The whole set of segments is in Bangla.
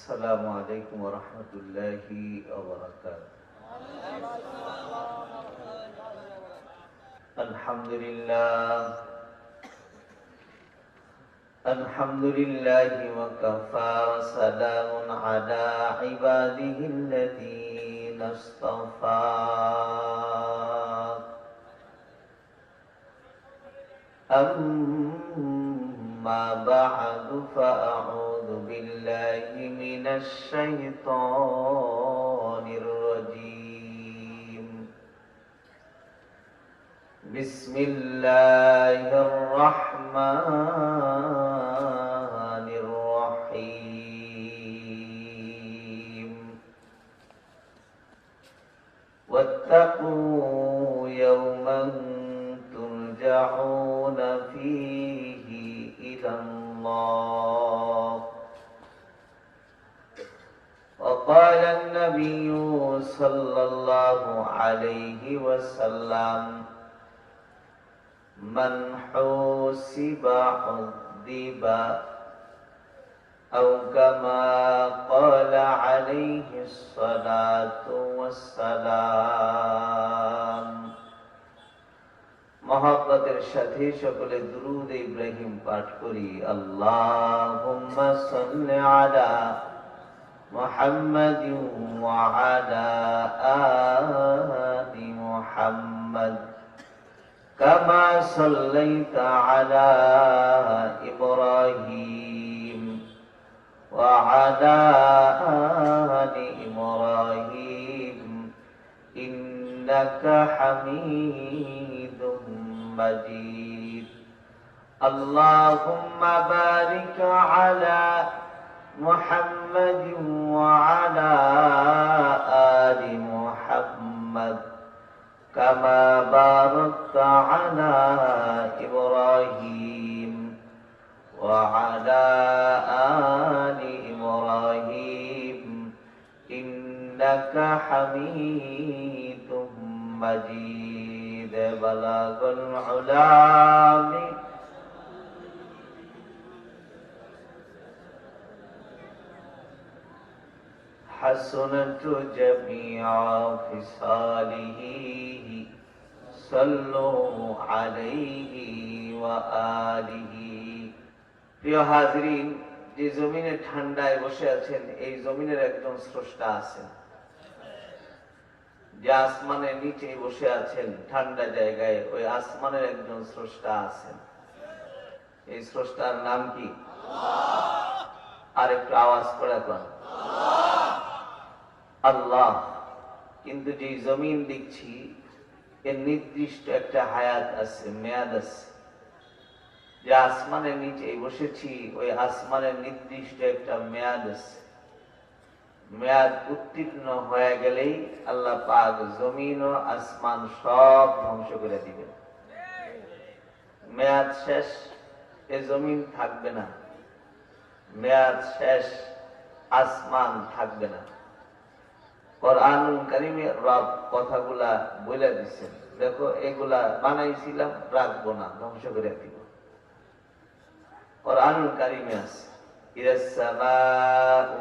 السلام عليكم ورحمة الله وبركاته. الحمد لله وكفى وسلام على عباده الذين اصطفى. أما بعد فأعوذ بالله من الشيطان الرجيم. بسم الله الرحمن الرحيم. واتقوا يوما ترجعون فيه إلى الله. وقال النبي صلى الله عليه وسلم: من حوسب عذب، أو كما قال عليه الصلاة والسلام। মহব্বতের সাথে সকলে দুরূদ ইব্রাহিম পাঠ করি। আল্লাহুম্মা সাল্লি আলা মুহাম্মাদিন ওয়া আলা আলি মুহাম্মাদ কামা সাল্লাইতা আলা ইব্রাহিম ওয়া আলা আলি ইব্রাহিম ইন্নাকা হামিদুম مجيد. اللهم بارك على محمد وعلى آل محمد كما باركت على إبراهيم وعلى آل إبراهيم إنك حميد مجيد. بلغ العلام حسنت جميع خصاله صلوا عليه وآله. প্রিয় হাজরিন, যে জমিনে ঠান্ডায় বসে আছেন, এই জমিনের একজন স্রষ্টা আছেন। যে আসমানের নিচে বসে আছেন ঠান্ডা জায়গায়, ওই আসমানের একজন স্রষ্টা আছেন। এই স্রষ্টার নাম কি? আর একটু আওয়াজ করে কোন আল্লাহ। কিন্তু যে জমিন দেখছি এর নির্দিষ্ট একটা হায়াত আছে, মেয়াদ আছে। যে আসমানের নিচে বসেছি, ওই আসমানের নির্দিষ্ট একটা মেয়াদ আছে। মেয়াদ উত্তীর্ণ হয়ে গেলেই আল্লাহ পাক জমিন ও আসমান সব ধ্বংস করে দিবেন। মেয়াদ শেষ, এ জমিন থাকবে না। মেয়াদ শেষ, আসমান থাকবে না। কুরআনুল কারীমে রব কথাগুলা বলে দিয়েছেন, দেখো এগুলা বানাইছিলাম, রাখবো না, ধ্বংস করে দিব। কুরআনুল কারীমে আছে ইরাস সামাউ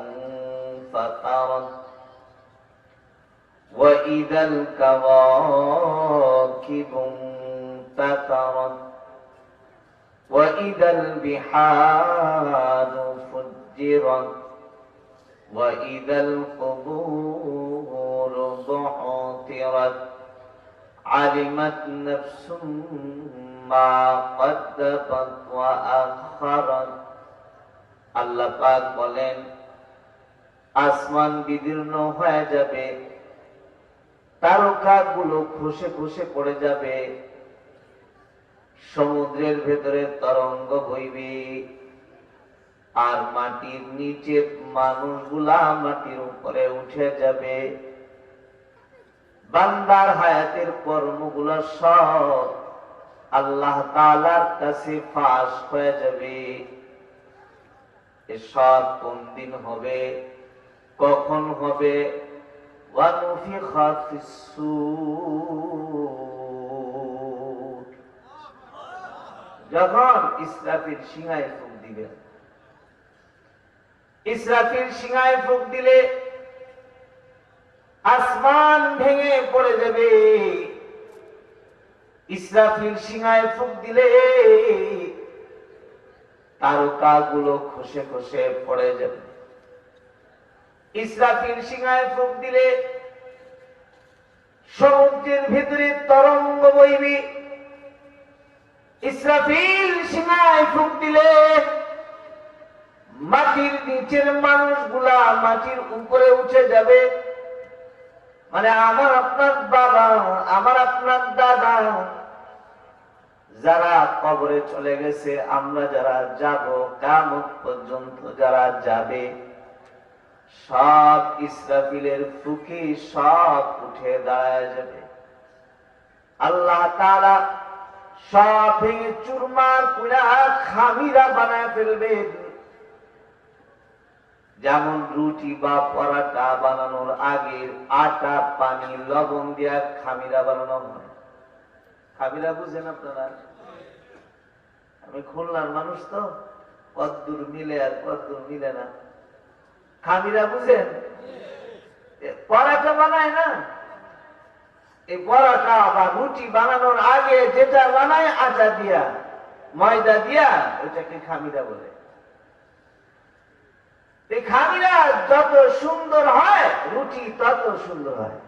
فطرت وإذا الكواكب انتثرت وإذا البحار فجرت وإذا القبور بعثرت علمت نفس ما قدمت وأخرت. আল্লাহ পাক বলেন, আসমান বিদীর্ণ হয়ে যাবে, তারকাগুলো খসে খসে পড়ে যাবে, সমুদ্রের ভেতরে তরঙ্গ বইবে, আর মাটির নিচে মানুষগুলা মাটির উপরে উঠে যাবে। বান্দার হায়াতের কর্মগুলো সব আল্লাহ তাআলার কাছে ফাঁস হয়ে যাবে। এসব কোন দিন হবে, কখন হবে? ওয়ানুফিখা ফিস-সূর, যখন ইসরাফিল সিংহায় ফুঁক দিবেন। ইসরাফিল সিংহায় ফুঁক দিলে আসমান ভেঙে পড়ে যাবে। ইসরাফিল সিংহায় ফুঁক দিলে তারকাগুলো খসে খসে পড়ে যাবে। ইসরাফিল সিংহায় ফুঁক দিলে সমুদ্রের ভিতরে তরঙ্গ বইবে। ইসরাফিল সিংহায় ফুঁক দিলে মাটির নিচের মানুষগুলা মাটির উপরে উঠে যাবে। মানে আমার আপনার বাবা, আমার আপনার দাদা যারা কবরে চলে গেছে, আমরা যারা যাব, কিয়ামত পর্যন্ত যারা যাবে, সব ইসরাফিলের ফুঁকে সব উঠে দাঁড়ায় যাবে। আল্লাহ তাআলা সব ভেঙে চুরমার করে খামিরা বানায় ফেলবেন। যেমন রুটি বা পরাটা বানানোর আগে আটা, পানি, লবণ দিয়া খামিরা বানানো হয়। খামিরা বুঝেন আপনারা? আমি খুলনার মানুষ তো, কদ্দুর মিলে আর কদ্দুর মিলে না। খামিরা বুঝেন? পরাটা বানায় না, এই পরাটা বা রুটি বানানোর আগে যেটা বানায় আটা দিয়া, ময়দা দিয়া, ওইটাকে খামিরা বলে। এই খামিরা যত সুন্দর হয়, রুটি তত সুন্দর হয়।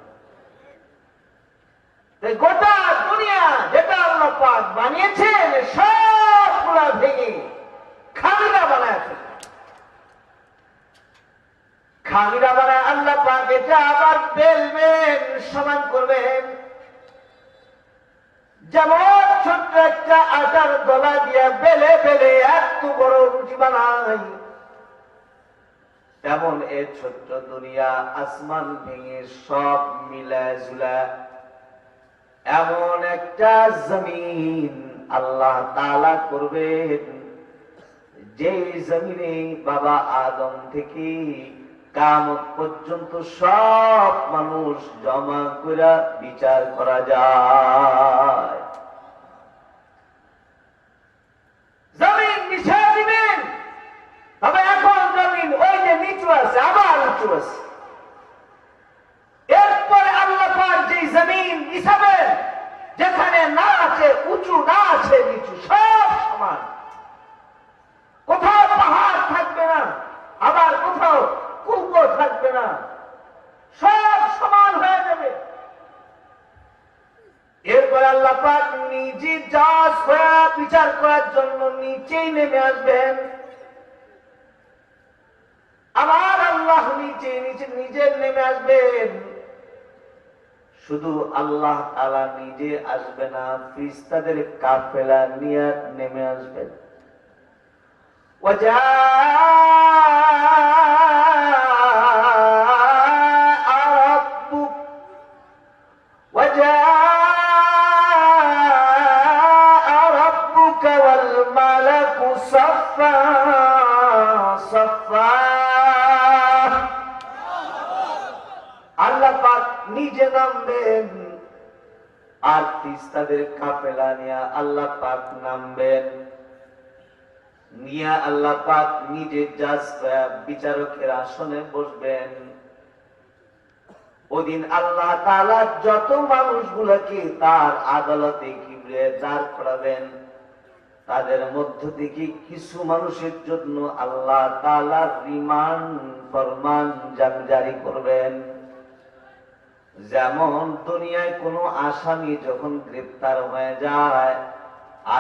গোটা দুনিয়া যেটা আল্লাহ পাক বানিয়েছেন সবগুলা ভেঙে খামিরা বানায় ফেলে। খামিরা বানায় আল্লাহ পাক এটা আবার বেলবেন, সমান করবেন। যেমন ছোট্ট একটা আটার দলা দিয়া বেলে বেলে এত বড় রুটি বানাই, তেমন এ ছোট্ট দুনিয়া আসমান ভেঙে সব মিলায় ঝুলায় এমন একটা জমিন আল্লাহ তাআলা করবেন, যে জমিনে বাবা আদম থেকে কিয়ামত পর্যন্ত সব মানুষ জমা করে বিচার করা যায়। জমিন মিশা দিবেন, তবে এখন জমিন ওই যে নিচু আছে আবার উঁচু আছে। এরপরে আল্লাহ পাক যে জমিন মিশাবেন, যেখানে না আছে উঁচু, না আছে নিচু, সব সমান। কোথাও পাহাড় থাকবে না, আবার কোথাও কূপ থাকবে না, সব সমান হয়ে যাবে। এরপরে আল্লাহ পাক নিজে জাজ হয়ে বিচার করার জন্য নিচেই নেমে আসবেন। আবার আল্লাহ নিচে নিচে নিজে নেমে আসবেন। শুধু আল্লাহ তাআলা নিজে আসবে না, ফেরেশতাদের কাফেলা নিয়ে নেমে আসবেন। ربك والملك صفا صفا আল্লাহ পাক নিজে নামবেন, আর ফেরেশতাদের কাফেলা নিয়ে আল্লাহ পাক নামবেন। নিয়া আল্লাহ পাক নিজে জাজ বিচারকের আসনে বসবেন। ওদিন আল্লাহ তাআলা যত মানুষগুলোকে তার আদালতে কিবরে দাঁড় করাবেন, তাদের মধ্য থেকে কিছু মানুষের জন্য আল্লাহ তাআলা রিমান্ড ফরমান জারি করবেন। যেমন দুনিয়ায় কোনো আসামি যখন গ্রেফতার হয়ে যায়,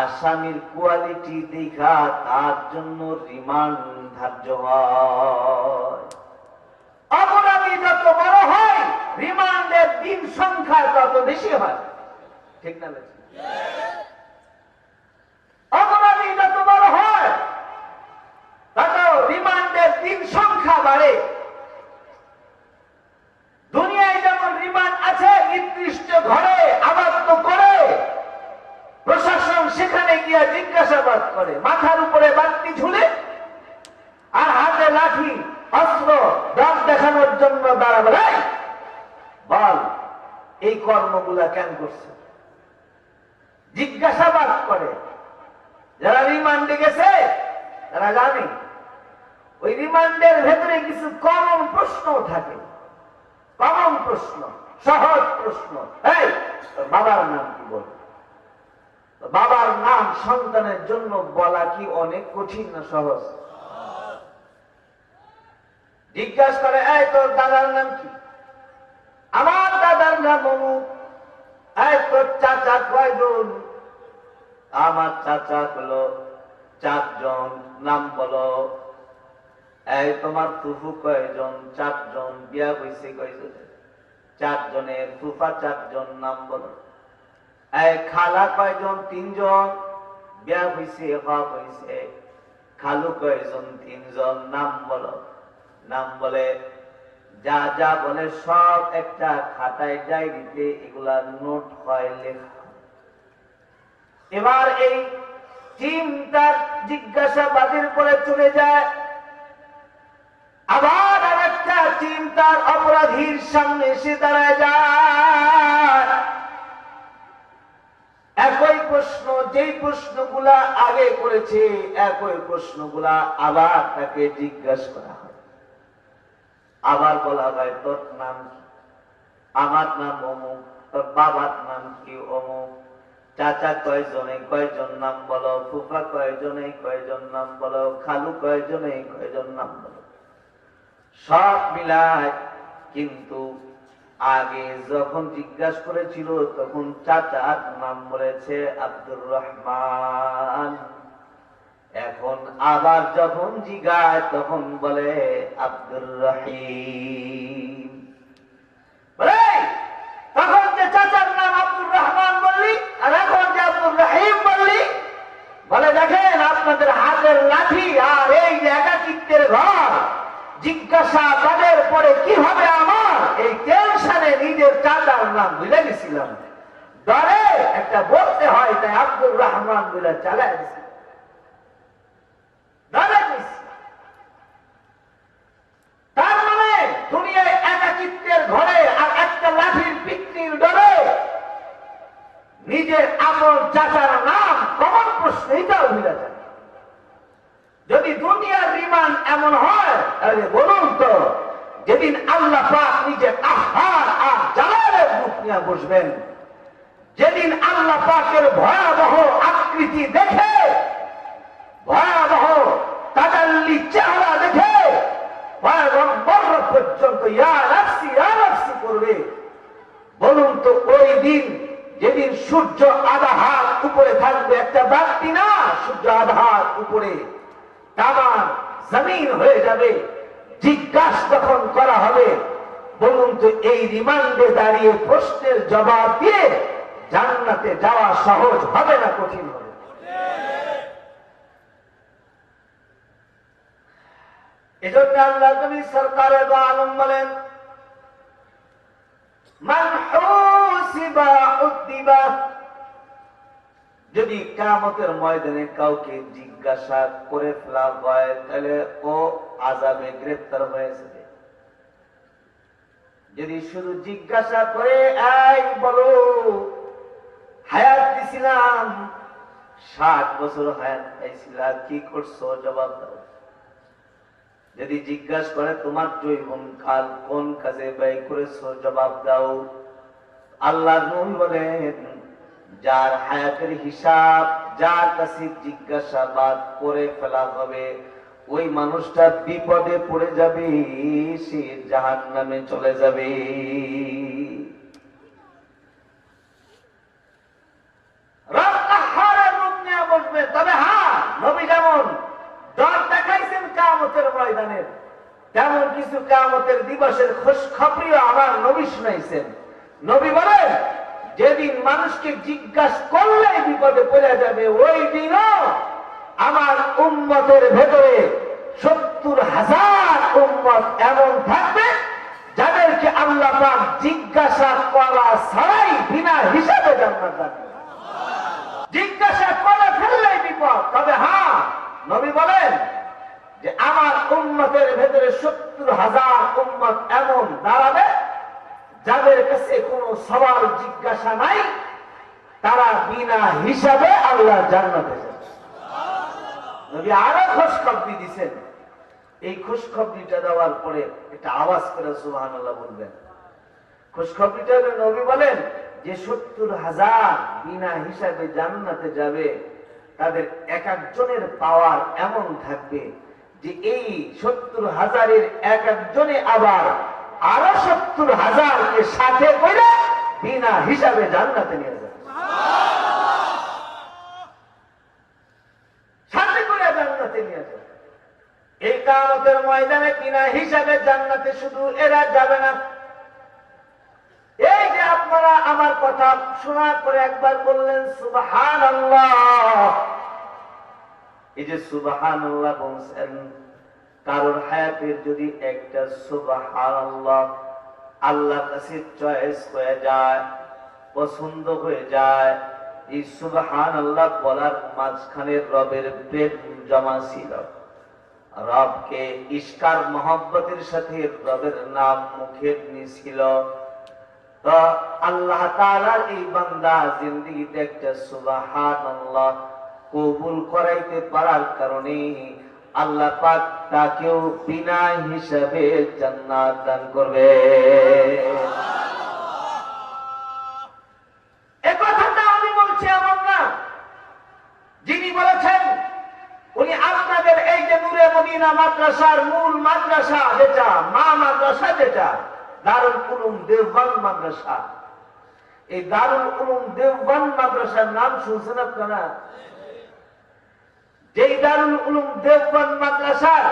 আসামির কোয়ালিটি দেখা তার জন্য রিমান্ড ধার্য হয়। অপরাধী যত বড় হয়, রিমান্ডের দিন সংখ্যা তত বেশি হয়। ঠিক না? অপরাধী যত বড় হয়, তত রিমান্ডের দিন সংখ্যা বাড়ে। দুনিয়ায় যেমন রিমান্ড আছে নির্দিষ্ট ঘরে আবদ্ধ করে, প্রশাসন সেখানে গিয়ে জিজ্ঞাসাবাদ করে, মাথার উপরে বাতি ঝুলে আর হাতে লাঠি অস্ত্র দাঁত দেখানোর জন্য দাঁড়াবে। বল এই কর্মগুলা কেন করছে? জিজ্ঞাসাবাদ করে। যারা রিমান্ডে গেছে তারা জানে ওই রিমান্ডের ভেতরে কিছু কমন প্রশ্ন থাকে, কমন প্রশ্ন, সহজ প্রশ্ন। এই তোর বাবার নাম কি বল? বাবার নাম সন্তানের জন্য বলা কি অনেক কঠিন না সহজ? জিজ্ঞাসা করে, এই তোর দাদার নাম কি? আমার দাদার নাম অমুক। এই তোর চাচা কয়জন? আমার চাচা হলো 4 জন, নাম বলো। এই তোমার ফুফু কয়জন? 4 জন। বিয়া হইছে কয়জন? 4 জনের। ফুফা 4 জন, নাম বলো। এই খালা কয়জন? 3 জন। বিয়া হইছে, বাপ হইছে। খালু কয়জন? 3 জন, নাম বলো। নাম বলে, যা যা বলে সব একটা খাতায় ডায়েরিতে এগুলা নোট হয়, লেখা। এবার এই টিম তার জিজ্ঞাসাবাদের পরে চলে যায়। আবার আরেকটা টিম তার অপরাধীর সামনে এসে দাঁড়ায় যায়। একই প্রশ্ন, যেই প্রশ্নগুলা আগে করেছে একই প্রশ্নগুলা আবার তাকে জিজ্ঞাসা করা হয়। আবার বলা হয়, তোর নাম কি? আমার নাম অমুক। তোর বাবার নাম কি? অমুক। চাচা কয়জনে? কয়জন, নাম বলো। ফুফা কয়জনে? কয়জন, নাম বলো। খালু কয়জনে? কয়জন, নাম বলো। সব মিলায় কিন্তু আগে যখন জিজ্ঞাসা করেছিল তখন চাচার নাম বলেছে আব্দুর রহমান। এখন আবার যখন জিজ্ঞাসা তখন বলে আব্দুর রহিম। তখন যে চাচার নাম আব্দুর রহমান বললি আর এখন যে আব্দুর রহিম বললি, বলে দেখেন আপনাদের হাতের লাঠি আর এই যে একাকিত্বের ঘর, জিজ্ঞাসাবাদের পরে কিভাবে আমার এই টেনশনে নিজের চাচার নাম ভুলে গেছিলাম, ডরে একটা বলতে হয়, তাই আব্দুর রহমান বলে চালায় দিছি। তার মানে দুনিয়ায় একাকিত্বের ঘরে আর একটা লাঠির পিকনির ডরে নিজের আপন চাচার নাম কমন প্রশ্ন এটাও ভুলে যায়। যদি দুনিয়ার রিমান্ড এমন হয় তাহলে বলুন তো, যেদিন আল্লাহ পাক নিজের আহার আর জালালের রূপ নিয়ে বসবেন, যেদিন আল্লাহ পাকের ভয়াবহ আকৃতি দেখে, ভয়াবহ তাজাল্লি চেহারা দেখে ভয়াবহ পর্যন্ত ইয়া নাফসি ইয়া নাফসি করবে, বলুন তো ওই দিন যেদিন সূর্য আধা হাত উপরে থাকবে, একটা বাতি না, সূর্য আধা হাত উপরে, তামাম জমিন হয়ে যাবে, জিজ্ঞাসা যখন করা হবে, বলুন তো এই রিমান্ডে দাঁড়িয়ে প্রশ্নের জবাব দিয়ে জান্নাতে যাওয়া সহজ হবে না কঠিন হবে? এজন্য আল্লাহ নবী সরকারে দো আলম বলেন, মান হুসিবা উদ্দিবা, যদি কিয়ামতের ময়দানে কাউকে জিজ্ঞাসা করে ফেলা হয় তাহলে ও আযাবে গ্রেফতার হয়ে যাবে। যদি শুধু জিজ্ঞাসা করে, এই বলো হায়াত দিছিলাম 60 বছর, হায়াত পাইছিলা, কি করছো, জবাব দাও। যদি জিজ্ঞাসা করে তোমার যৌবন কাল কোন কাজে ব্যয় করেছো, জবাব দাও। আল্লাহ নবী বলেন, যার হায়াতের হিসাব যার কাছে জিজ্ঞাসাবাদ করে ফেলা হবে, ওই মানুষটা বিপদে পড়ে যাবে, সে জাহান্নামে চলে যাবে। রব কাহারের রূপ নিয়ে বসবে। তবে হ্যাঁ, নবী যেমন ডর দেখাইছেন কিয়ামতের ময়দানের, তেমন কিছু কিয়ামতের দিবসের খুশখবরিও আমার নবী শুনাইছেন। নবী বলেন, যেদিন মানুষকে জিজ্ঞাসা করলে বিপদে পড়ে যাবে, ওই দিনও আমার উম্মতের ভেতরে 70,000 উম্মত এমন থাকবে যাদেরকে আল্লাহ পাক জিজ্ঞাসা করা ছাড়াই বিনা হিসাবে জান্নাত দান করবেন। জিজ্ঞাসা করে ফেললেই বিপদ। তবে হ্যাঁ, নবী বলেন যে আমার উম্মতের ভেতরে 70,000 উম্মত এমন দাঁড়াবে যাদের কাছে কোনো সওয়াল জিজ্ঞাসা নাই, তারা বিনা হিসাবে আল্লাহ জান্নাতে যাবে। নবী আরো খুশখবরি দিয়েছেন, এই খুশখবরিটা দেওয়ার পরে একটা আওয়াজ করে সুবহানাল্লাহ বলবেন। খুশখবরিটা নবী বলেন যে 70,000 বিনা হিসাবে জান্নাতে যাবে, তাদের এক একজনের পাওয়ার এমন থাকবে যে এই 70,000-এর এক একজনে আবার আরো 70,000-কে সাথে করে বিনা হিসাবে জান্নাতে নিয়ে যাবে, সাথে করে জান্নাতে নিয়ে যাবে। এই কিয়ামতের ময়দানে বিনা হিসাবে জান্নাতে শুধু এরা যাবে না। এই যে আপনারা আমার কথা শোনার পরে একবার বললেন সুবহানাল্লাহ, এই যে সুবহানাল্লাহ বলছেন, কারোর হায়াতের যদি একটা সুবহানাল্লাহ আল্লাহর কাছে চয়েস হয়ে যায়, পছন্দ হয়ে যায়, এই সুবহানাল্লাহ বলার মাঝখানে রবের প্রেম জমা ছিল, রবকে ইশকার মহব্বতের সাথে রবের নাম মুখে নিছিল, তো আল্লাহ তাআলার এই বান্দা জিন্দেগিতে একটা সুবহানাল্লাহ কবুল করাইতে পারার কারণে আল্লাহ পাক তাকেও বিনা হিসাবে জান্নাত দান করবে। এই কথাটা আমি বলছি এমন না, যিনি বলেছেন উনি আপনাদের এই যে নূরে মদিনা মাদ্রাসার মূল মাদ্রাসা, যেটা মা মাদ্রাসা, যেটা দারুল উলুম দেওবন্দ মাদ্রাসা, এই দারুল উলুম দেওবন্দ মাদ্রাসার নাম শুনছেন আপনারা? যেই দারুল উলুম দেওবন্দ মাদ্রাসার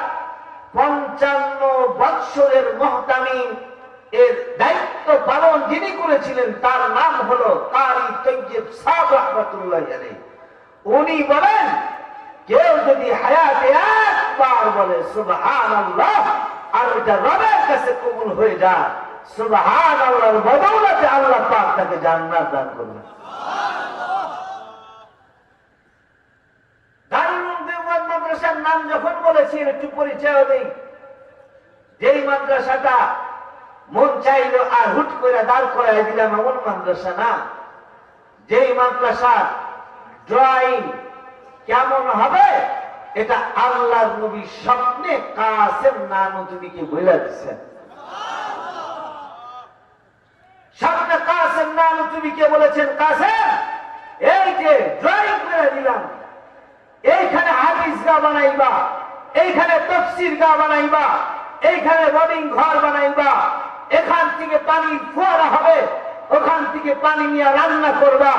55 বৎসরের মুহতামিম এর দায়িত্ব পালন যিনি করেছিলেন তার নাম হলো কারি তৈয়ব সাহেব রাহমাতুল্লাহ আলাইহি। উনি বলেন কেউ যদি হায়াতে একবার বলে সুবহানাল্লাহ আর এটা রবের কাছে কবুল হয়ে যায়, সুবহানাল্লাহর বদৌলতে আল্লাহ পাক তাকে জান্নাত দান করবেন। দারুল উলুম দেওবন্দ মাদ্রাসার নাম যখন বলেছি একটু পরিচয় দেই। যেই মাদ্রাসাটা মন চাইলো আর হুট করে দাঁড় করাই দিলাম এমন মাদ্রাসা না। যেই মাদ্রাসার ড্রয়িং কেমন হবে এটা আল্লাহর নবী স্বপ্নে কাসেম নানুতুবিকে বলে দিচ্ছেন। স্বপ্নে কাসেম নানুতুবিকে বলেছেন, কাসেম এই যে ড্রয়িং করে দিলাম, এইখানে হাদিস গা বানাইবা, এইখানে তাফসীর গা বানাইবা, এইখানে বোর্ডিং ঘর বানাইবা, এখান থেকে পানি ফোয়ারা হবে, ওখান থেকে পানি নিয়ে রান্না করবা।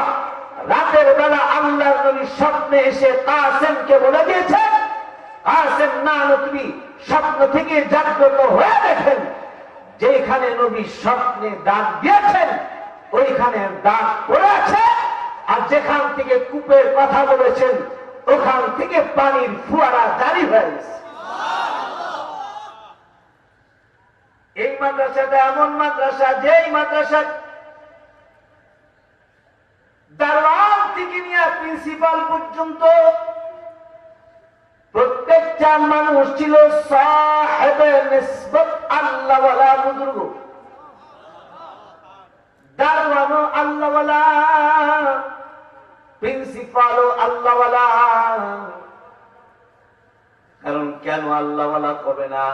রাতের বেলা আল্লাহর নবী স্বপ্নে এসে কাসেমকে বলে দিয়েছেন, কাসেম নানুতুবি স্বপ্ন থেকে জাগ্রত হয়ে দেখেন যেখানে নবী স্বপ্নে দাগ দিয়েছেন ওইখানে দাগ পড়ে আছে, আর যেখান থেকে কূপের কথা বলেছেন ওখান থেকে পানির ফোয়ারা জারি হয়েছে। এই মাদ্রাসাটা এমন মাদ্রাসা, যেই মাদ্রাসা দারওয়ান থেকে নিয়ে প্রিন্সিপাল পর্যন্ত প্রত্যেকটা মানুষ ছিল সাহেবে নিসবত আল্লাহওয়ালা বুজুর্গ। দারওয়ানও আল্লাহওয়ালা, প্রিন্সিপালও আল্লাহওয়ালা। কারণ কেন আল্লাহওয়ালা হবে না?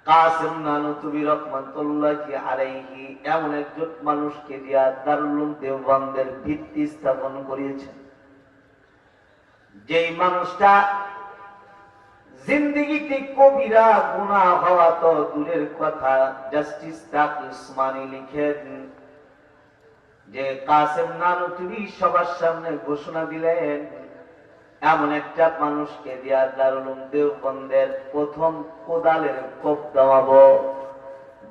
কাসেম নানুতুবি রাহমাতুল্লাহি আলাইহি এমন একজন মানুষকে দিয়া দারুল উলুম দেওবন্দের ভিত্তি স্থাপন করিয়েছেন, যেই মানুষটা জিন্দেগিতে কবিরা গুনাহ হওয়া তো দূরের কথা। জাস্টিস তাকি উসমানী লিখেন যে কাসেম নানুতুবি সবার সামনে ঘোষণা দিলেন এমন একটা মানুষকে দিয়া দারুল উলুম দেওবন্দের প্রথম কোদালের কোপ দেওয়াবো,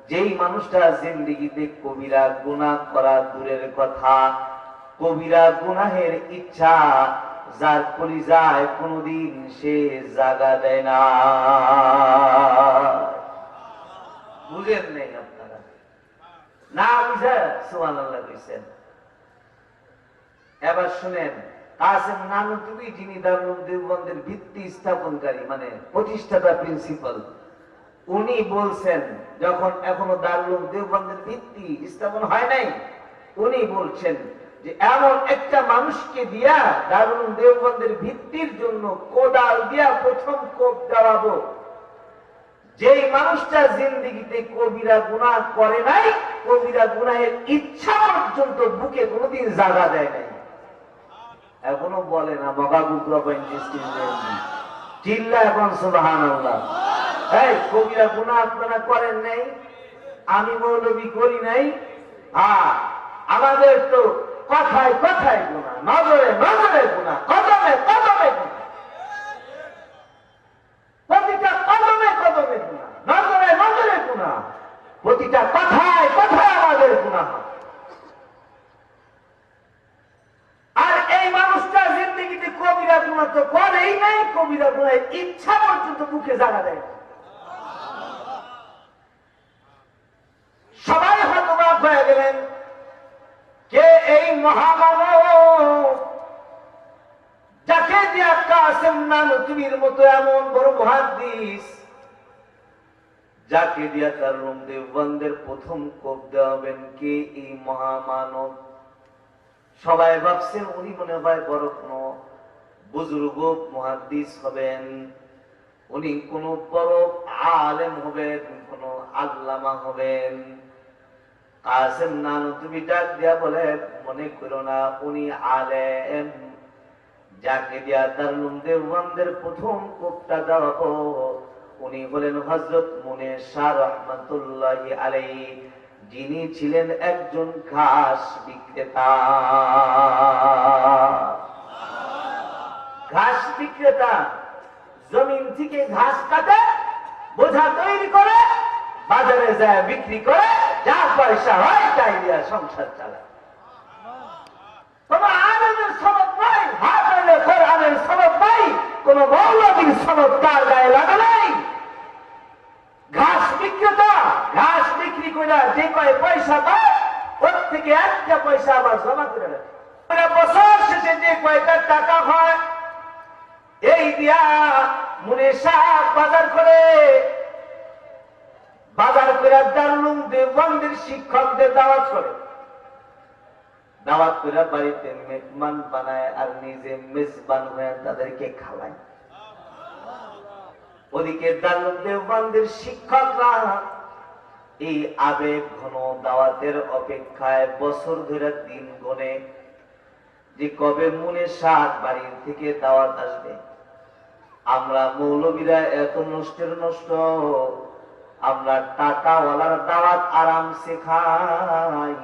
যেই মানুষটা জিন্দেগিতে কবিরা গুনাহ করা দূরের কথা, কবিরা গুনাহের ইচ্ছা যার কলিজায় কোনদিন সে জাগা দেয় না। বুঝেন নেই আপনারা? না বুঝে সুবহানাল্লাহ কইছেন। এবার শুনেন, কাসেম নানুতুবি যিনি দারুল উলুম দেওবন্দের ভিত্তি স্থাপনকারী মানে প্রতিষ্ঠাতা প্রিন্সিপাল, উনি বলছেন যখন এখনো দারুল উলুম দেওবন্দের ভিত্তি স্থাপন হয় নাই, উনি বলছেন যে এমন একটা মানুষকে দিয়া দারুল উলুম দেওবন্দের ভিত্তির জন্য কোদাল দিয়া প্রথম কোপ দেওয়াবো, যেই মানুষটা জিন্দেগিতে কবিরা গুনাহ করে নাই, কবিরা গুনাহের ইচ্ছা পর্যন্ত বুকে কোনোদিন জায়গা দেয় নাই, এখনো বলে না মগা গুকরা চিল্লা এখন সুবহানাল্লাহ। এই কবিরা গুনাহ আপনারা করেন নাই, আমি মৌলবী করি নাই। আমাদের তো কথায় কথায় গুনাহ, নজরে নজরে গুনাহ, কদমে কদমে গুনাহ, প্রতিটা কদমে কদমে গুনাহ, নজরে নজরে গুনাহ, প্রতিটা কথায় কথায় আমাদের গুনাহ। আর এই মানুষটা জিন্দেগিতে কবিরা গুনাহ তো করেই নাই, কবিরা গুনাহের ইচ্ছা পর্যন্ত মুখে জায়গা দেয়। সবাই হতবাক হয়ে গেলেন, কে এই মহামানব যাকে দিয়া কাসেম নানতুবির মতো এমন বড় মুহাদ্দিস, যাকে দিয়া তার রুম দেওবন্দের প্রথম কোপ দেওয়াবেন, কে এই মহামানব? সবাই ভাবছে উনি মনে হয় বড় কোনো বুজুর্গ মুহাদ্দিস হবেন, উনি কোন বড় আলেম হবেন, কোন আল্লামা হবেন। কাসেম নানতুবি ডাক দিয়া বলে, মনে করো না, উনি আলেম, যাকে দিয়া দারুল দেওবন্দের প্রথম কোপটা দেওয়াবো উনি হলেন হযরত মুনির শাহ রাহমাতুল্লাহি আলাইহি, যিনি ছিলেন একজন ঘাস বিক্রেতা। ঘাস বিক্রেতা জমিন থেকে ঘাস কাটে, বোঝা তৈরি করে, বাজারে যায় বিক্রি করে, যা পয়সা হয় তাই দিয়া সংসার চালায়। কোন আলেমের সনদ নাই, হাফেজে কোরআনের সনদ নাই, কোন মৌলবীর সনদ তার গায়ে লাগে নাই। ঘাস বিক্রেতা ঘাস বিক্রি করে যে কয় পয়সা পায়, ওর থেকে একটা পয়সা আবার জমা করে রাখে। বছর শেষে যে কয়টা টাকা হয়, এই দিয়া মুনির সাহেব বাজার করে দারুল দেওবন্দের শিক্ষকদের দাওয়াত করে, দাওয়াত করে বাড়িতে মেহমান বানায় আর নিজে মেজবান হয়ে তাদেরকে খাওয়ায়। ওদিকে দারুল দেওবন্দের শিক্ষকরা এই আবেগ ঘন দাওয়াতের অপেক্ষায় বছর ধরে দিন গণে, যে কবে মুনির সাহেব বাড়ির থেকে দাওয়াত আসবে। আমরা মৌলবীরা এত নষ্টের নষ্ট, আমরা টাকাওয়ালার দাওয়াত আরামসে খাই,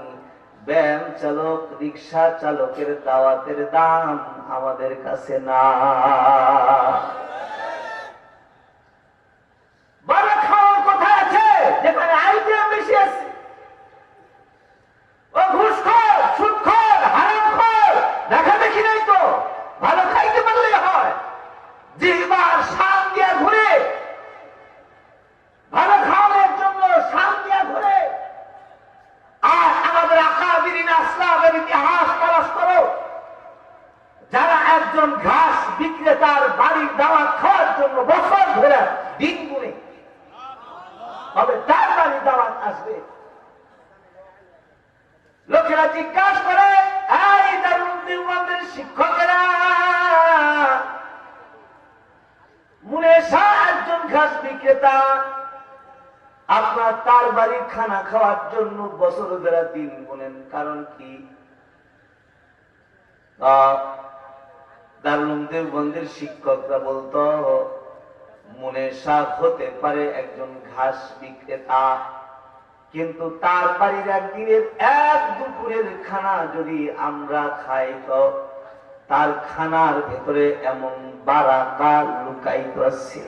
ভ্যান চালক রিক্সা চালকের দাওয়াতের দাম আমাদের কাছে না। বড় খাওয়ার কথা আছে যেখানে আইটেম বেশি আছে, ও ঘুষখোর, সুদখোর, হারামখোর দেখা দেখি নাই তো, ভালো খাইতে পারলে হয়। জিহ্বার শান দিয়া ঘুরে, ভালো খাওয়ানোর জন্য শান দিয়া ঘুরে। আর আমাদের আকাবিরিন আসলাফের ইতিহাস তালাশ করো, যারা একজন ঘাস বিক্রেতার বাড়ির দাওয়াত খাওয়ার জন্য বছর ধরে দিন গুনে, তবে তার বাড়ির দাওয়াত আসবে। লোকেরা জিজ্ঞাসা করে, এই দারুল দেওবন্দের শিক্ষকেরা, মুনির শাহ একজন ঘাস বিক্রেতা, আপনার তার বাড়ির খানা খাওয়ার জন্য বছর ধরে দিন গুনেন, কারণ কি? দারুল দেওবন্দের শিক্ষকরা বলতো, মুনির শাহ হতে পারে একজন ঘাস বিক্রেতা, কিন্তু তার বাড়ির একদিনের এক দুপুরের খানা যদি আমরা খাই, তো তার খানার ভেতরে এমন বারাকা লুকায়িত আছে।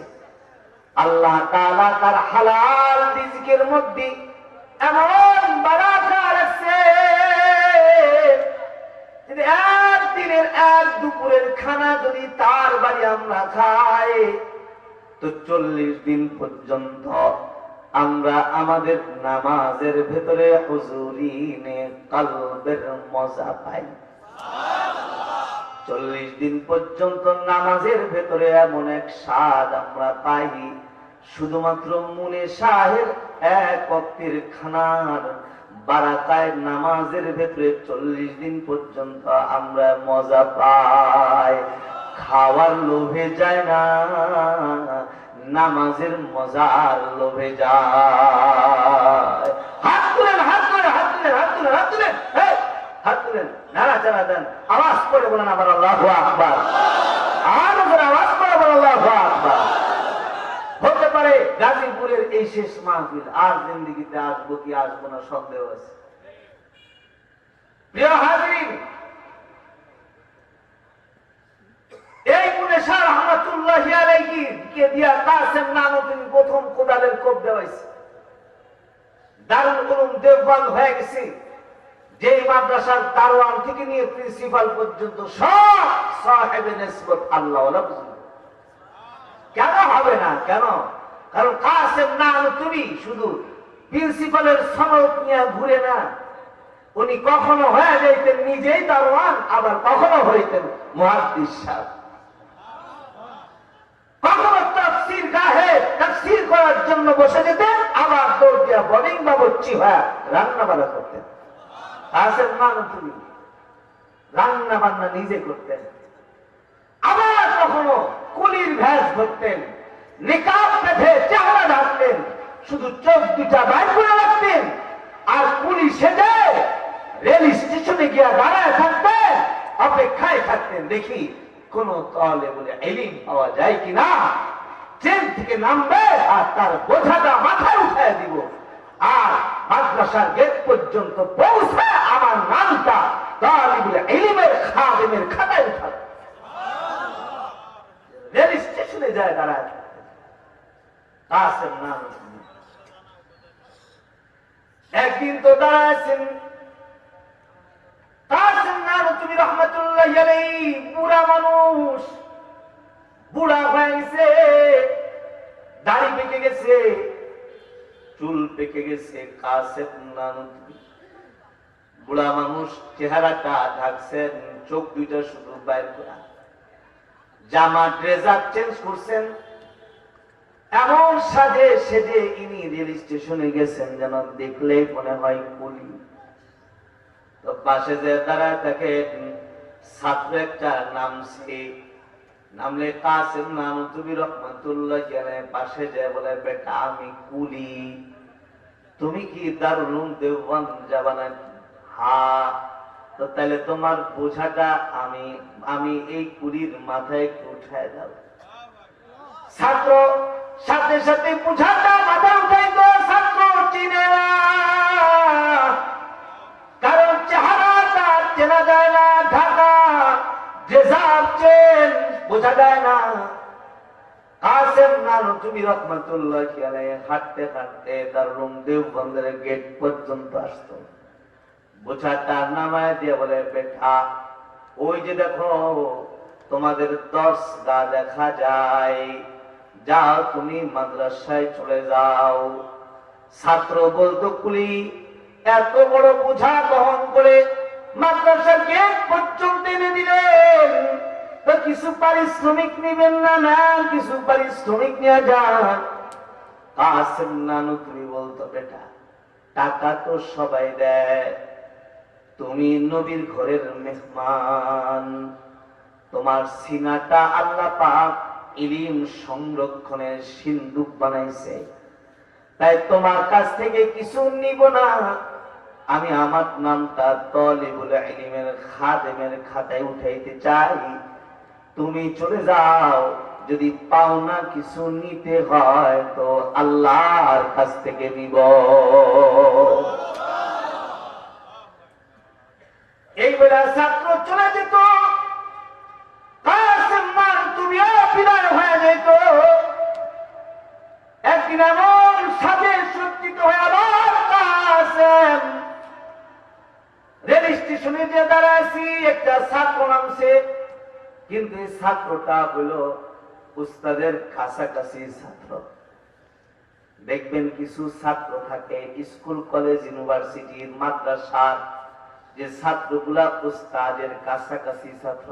আল্লাহ তাআলা তার হালাল রিজকের মধ্যে এমন বারাকা রাখছে, যদি একদিনের এক দুপুরের খানা যদি তার বাড়ি আমরা খাই, তো 40 দিন পর্যন্ত আমরা আমাদের নামাজের ভেতরে হুজুরিনে কলবের মজা পাই। 40 দিন পর্যন্ত নামাজের ভেতরে এমন এক স্বাদ আমরা পাই, শুধুমাত্র মুনির শাহের এক ওয়াক্তের খানার বারাকায় নামাজের ভেতরে 40 দিন পর্যন্ত আমরা মজা পাই। খাওয়ার লোভে যায় না, নামাজের মজার লোভে যায়। হাত তুলেন, হাত তুলেন, হাত তুলেন, হাত তুলেন, হাত তুলেন, হাত তুলেন, নাড়াচাড়া দেন, আওয়াজ করে বলেন আবার আল্লাহু আকবার। আরো করে আওয়াজ করে বলেন আল্লাহু আকবার। হতে পারে গাজীপুরের এই শেষ মাহফিল, আর জিন্দেগিতে আসবো কি আসবো না সন্দেহ আছে। প্রিয় হাজিরিন, এই মুনেশার রহমাতুল্লাহি আলাইহি কে দিয়া কাসেম নানুতুবি প্রথম কোদালের কোপ দেওয়াইছে। দারুল উলুম দেওবন্দ হয়ে গেছে, যে মাদ্রাসার দারোয়ান থেকে নিয়ে প্রিন্সিপাল পর্যন্ত সব সাহেবে নিসবত আল্লাহ ওয়ালা বুঝুন। কেন হবে না? কেন? কারণ কাসেম নানুতুবি শুধু প্রিন্সিপালের সনদ নিয়ে ঘুরে না, উনি কখনো হয়ে যাইতেন নিজেই দারোয়ান, আবার কখনো হইতেন মুহাদ্দিস সাহেব। কখনো তাফসীর গাহে তাফসীর করার জন্য বসে যেতেন, আবার দৌড় দিয়া বোলিং বাবুর্চি হয়ে রান্না বান্না করতেন। কাসেম নানুতুবি রান্না বান্না নিজে করতেন, আবার কখনো কুলির ভেষ ধরতেন, নিকাব বেঁধে চেহারা ঢাকতেন, শুধু চোখ দুটা বাইর করে রাখতেন, আর পুলিশ সেজে রেল স্টেশনে গিয়ে দাঁড়ায় থাকতেন, অপেক্ষায় থাকতেন দেখি কোন তালেবুল ইলম পাওয়া যায় কিনা। ট্রেন থেকে নামবে আর তার বোঝাটা মাথায় উঠায় দিব, আর মাদ্রাসার গেট পর্যন্ত পৌঁছে আমার নামটা তালেবুল ইলমের খাদেমের খাতায় উঠাবে। রেল স্টেশনে যায় দাঁড়ায় থাকতেন কাসেম নানুতুবি। একদিন তো দাঁড়াচ্ছেন কাসেম নানুতুবি রহমাতুল্লাহি আলাইহি, বুড়া মানুষ, বুড়া হয়ে গেছে, দাড়ি পেকে গেছে, চুল পেকে গেছে। কাসেম নানুতুবি বুড়া মানুষ, চেহারাটা ঢাকছেন, চোখ দুইটা শুধু বাইর করা, জামা ড্রেজার চেঞ্জ করছেন, এমন সাজে সেজে ইনি রেল স্টেশনে গেছেন যেন দেখলেই মনে হয় কুলি। তো পাশে যে দাঁড়ায় তাকে ছাত্র একটা নামছে, নামলে কাসেম নানুতুবি রহমাতুল্লাহি আলাইহি পাশে যে বলে, বেটা আমি কুলি, তুমি কি দারুল উলুম দেওবন্দ যাবা না? হ্যাঁ। তো তাহলে তোমার বোঝাটা আমি এই কুলির মাথায় একটু উঠায় দাও। ছাত্র সাথে সাথে বোঝাটা মাথায় উঠাইতো। ছাত্র চিনে না, কারণ চেহারাটা চেনা যায় না, ঢাকা ড্রেজার চেন বোঝা যায় না। কাসেম নানুতুবি রহমাতুল্লাহি আলাইহি হাঁটতে হাঁটতে দারুল উলুম দেওবন্দের গেট পর্যন্ত আসতো, বোঝাটা নামায় দিয়ে বলে, বেটা ওই যে দেখো তোমাদের দরসগা দেখা যায়, যাও তুমি মাদ্রাসায় চলে যাও। ছাত্র বলতো, কুলি এত বড় বোঝা বহন করে মাদ্রাসার গেট পর্যন্ত এনে দিলেন, তো কিছু পারিশ্রমিক নিবেন না? না, কিছু পারিশ্রমিক নিয়ে যান। কাসেম নানুতুবি বলতো, বেটা টাকা তো সবাই দেয়, তুমি নবীর ঘরের মেহমান, তোমার সিনাটা আল্লাহ পাক ইলম সংরক্ষণের সিন্ধুক বানাইছে, তাই তোমার কাছ থেকে কিছু নিব না। আমি আমার নামটা তালেবুল ইলমের খাদেমের খাতায় উঠাইতে চাই, তুমি চলে যাও। যদি পাওনা কিছু নিতে হয় তো আল্লাহর কাছ থেকে নিব। এই বেলা ছাত্র চলে যেত, কাসেম নানুতুবিও বিদায় হয়ে যেত। একদিন এমন সাজে সজ্জিত হয়ে আবার কাসেম রেল স্টেশনে যে দাঁড়াইছি, একটা ছাত্র নামছে, কিন্তু এই ছাত্রটা হলো উস্তাদের কাছাকাছি ছাত্র। দেখবেন কিছু ছাত্র থাকে স্কুল কলেজ ইউনিভার্সিটি মাদ্রাসার, যে ছাত্রগুলা উস্তাদের কাছাকাছি ছাত্র,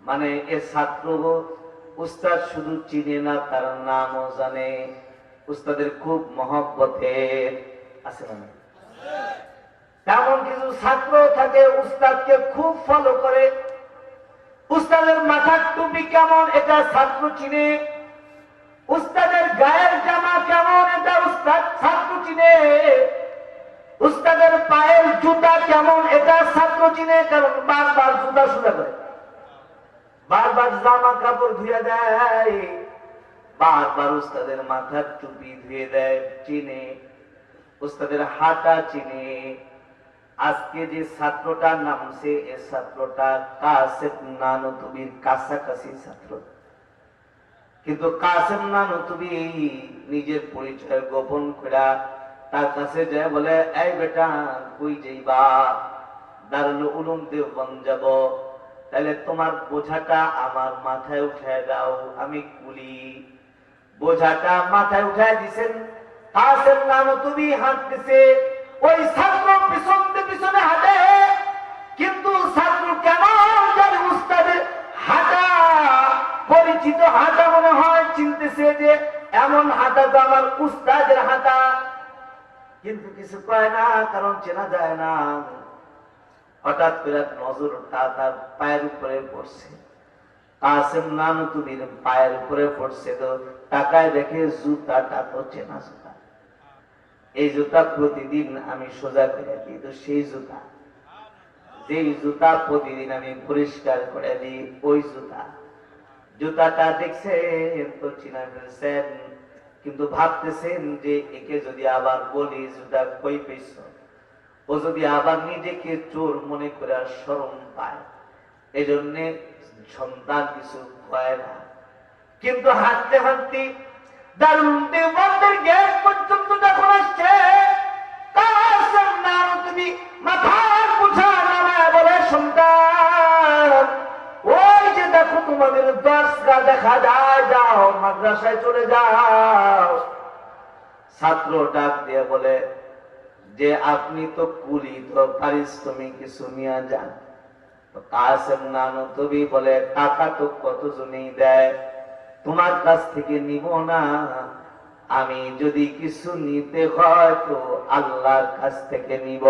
মানে এ ছাত্র উস্তাদ শুধু চিনে না, তার নামও জানে, উস্তাদের খুব মহব্বতের আছে। মানে তেমন কিছু ছাত্র থাকে উস্তাদকে খুব ফলো করে, উস্তাদের মাথার টুপি কেমন এটা ছাত্র চিনে, উস্তাদের গায়ের জামা কেমন এটা উস্তাদ ছাত্র চিনে, উস্তাদের পায়ের জুতা কেমন এটা ছাত্র চিনে, কারণ বারবার জুতা সুদা করে, বারবার জামা কাপড় ধুয়ে দেয়, বারবার উস্তাদের মাথার টুপি ধুয়ে দেয়, চিনে, উস্তাদের হাঁটা চিনে। আজকে যে ছাত্রটা নামছে এ ছাত্রটা কাসেম নানতুবির কাছাকাছি ছাত্র, কিন্তু কাসেম নানতুবি নিজের পরিচয় গোপন করে তার কাছে যায় বলে, এই বেটা কই যাইবা? দারুল উলুম দেওবন্দ যাব, তাহলে তোমার বোঝাটা আমার মাথায় উঠায় দাও, আমি কুলি। বোঝাটা মাথায় উঠায় দিছেন, কাসেম নানতুবি হাঁটতেছে, ওই ছাত্র পিছনে পিছনে হাঁটে, কিন্তু ছাত্র কেমন জানি উস্তাদের হাঁটা পরিচিত হাঁটা মনে হয়, চিনতেছে যে এমন হাঁটা তো আমার উস্তাদের হাঁটা, কিন্তু কিছু কয় না, কারণ চেনা যায় না। হঠাৎ করে নজরটা তার পায়ের উপরে পড়ছে, কাসেম নানতুবির পায়ের উপরে পড়ছে, তো তাকায় দেখে জুতাটা তো চেনা জুতা। এই জুতা প্রতিদিন আমি সোজা করে দিই, তো সেই জুতা, যেই জুতা প্রতিদিন আমি পরিষ্কার করে দিই ওই জুতা। জুতাটা দেখছেন তো চিনা ফেলছেন, কিন্তু ভাবতেছেন যে একে যদি আবার বলি জুতা কই পেয়েছ, ও যদি আবার নিজেকে চোর মনে করে শরম পায়, এই জন্যে সন্তান কিছু কয় না। কিন্তু হাঁটতে হাঁটতে দারুল দেওবন্দের গেট পর্যন্ত যখন আসছে, কাসেম নানতুবি মাথার বোঝা নামায় বলে, সন্তান ওই যে দেখো তোমাদের দরসগা দেখা যায়, যাও মাদ্রাসায় চলে যাও। ছাত্র ডাক দিয়ে বলে যে আপনি তো কুলি, তো পারিশ্রমিক কিছু নিয়ে যান। কাসেম নানতুবি বলে, টাকা তো কতজনই দেয়, তোমার কাছ থেকে নিব না, আমি যদি কিছু নিতে হয় তো আল্লাহর কাছ থেকে নিব,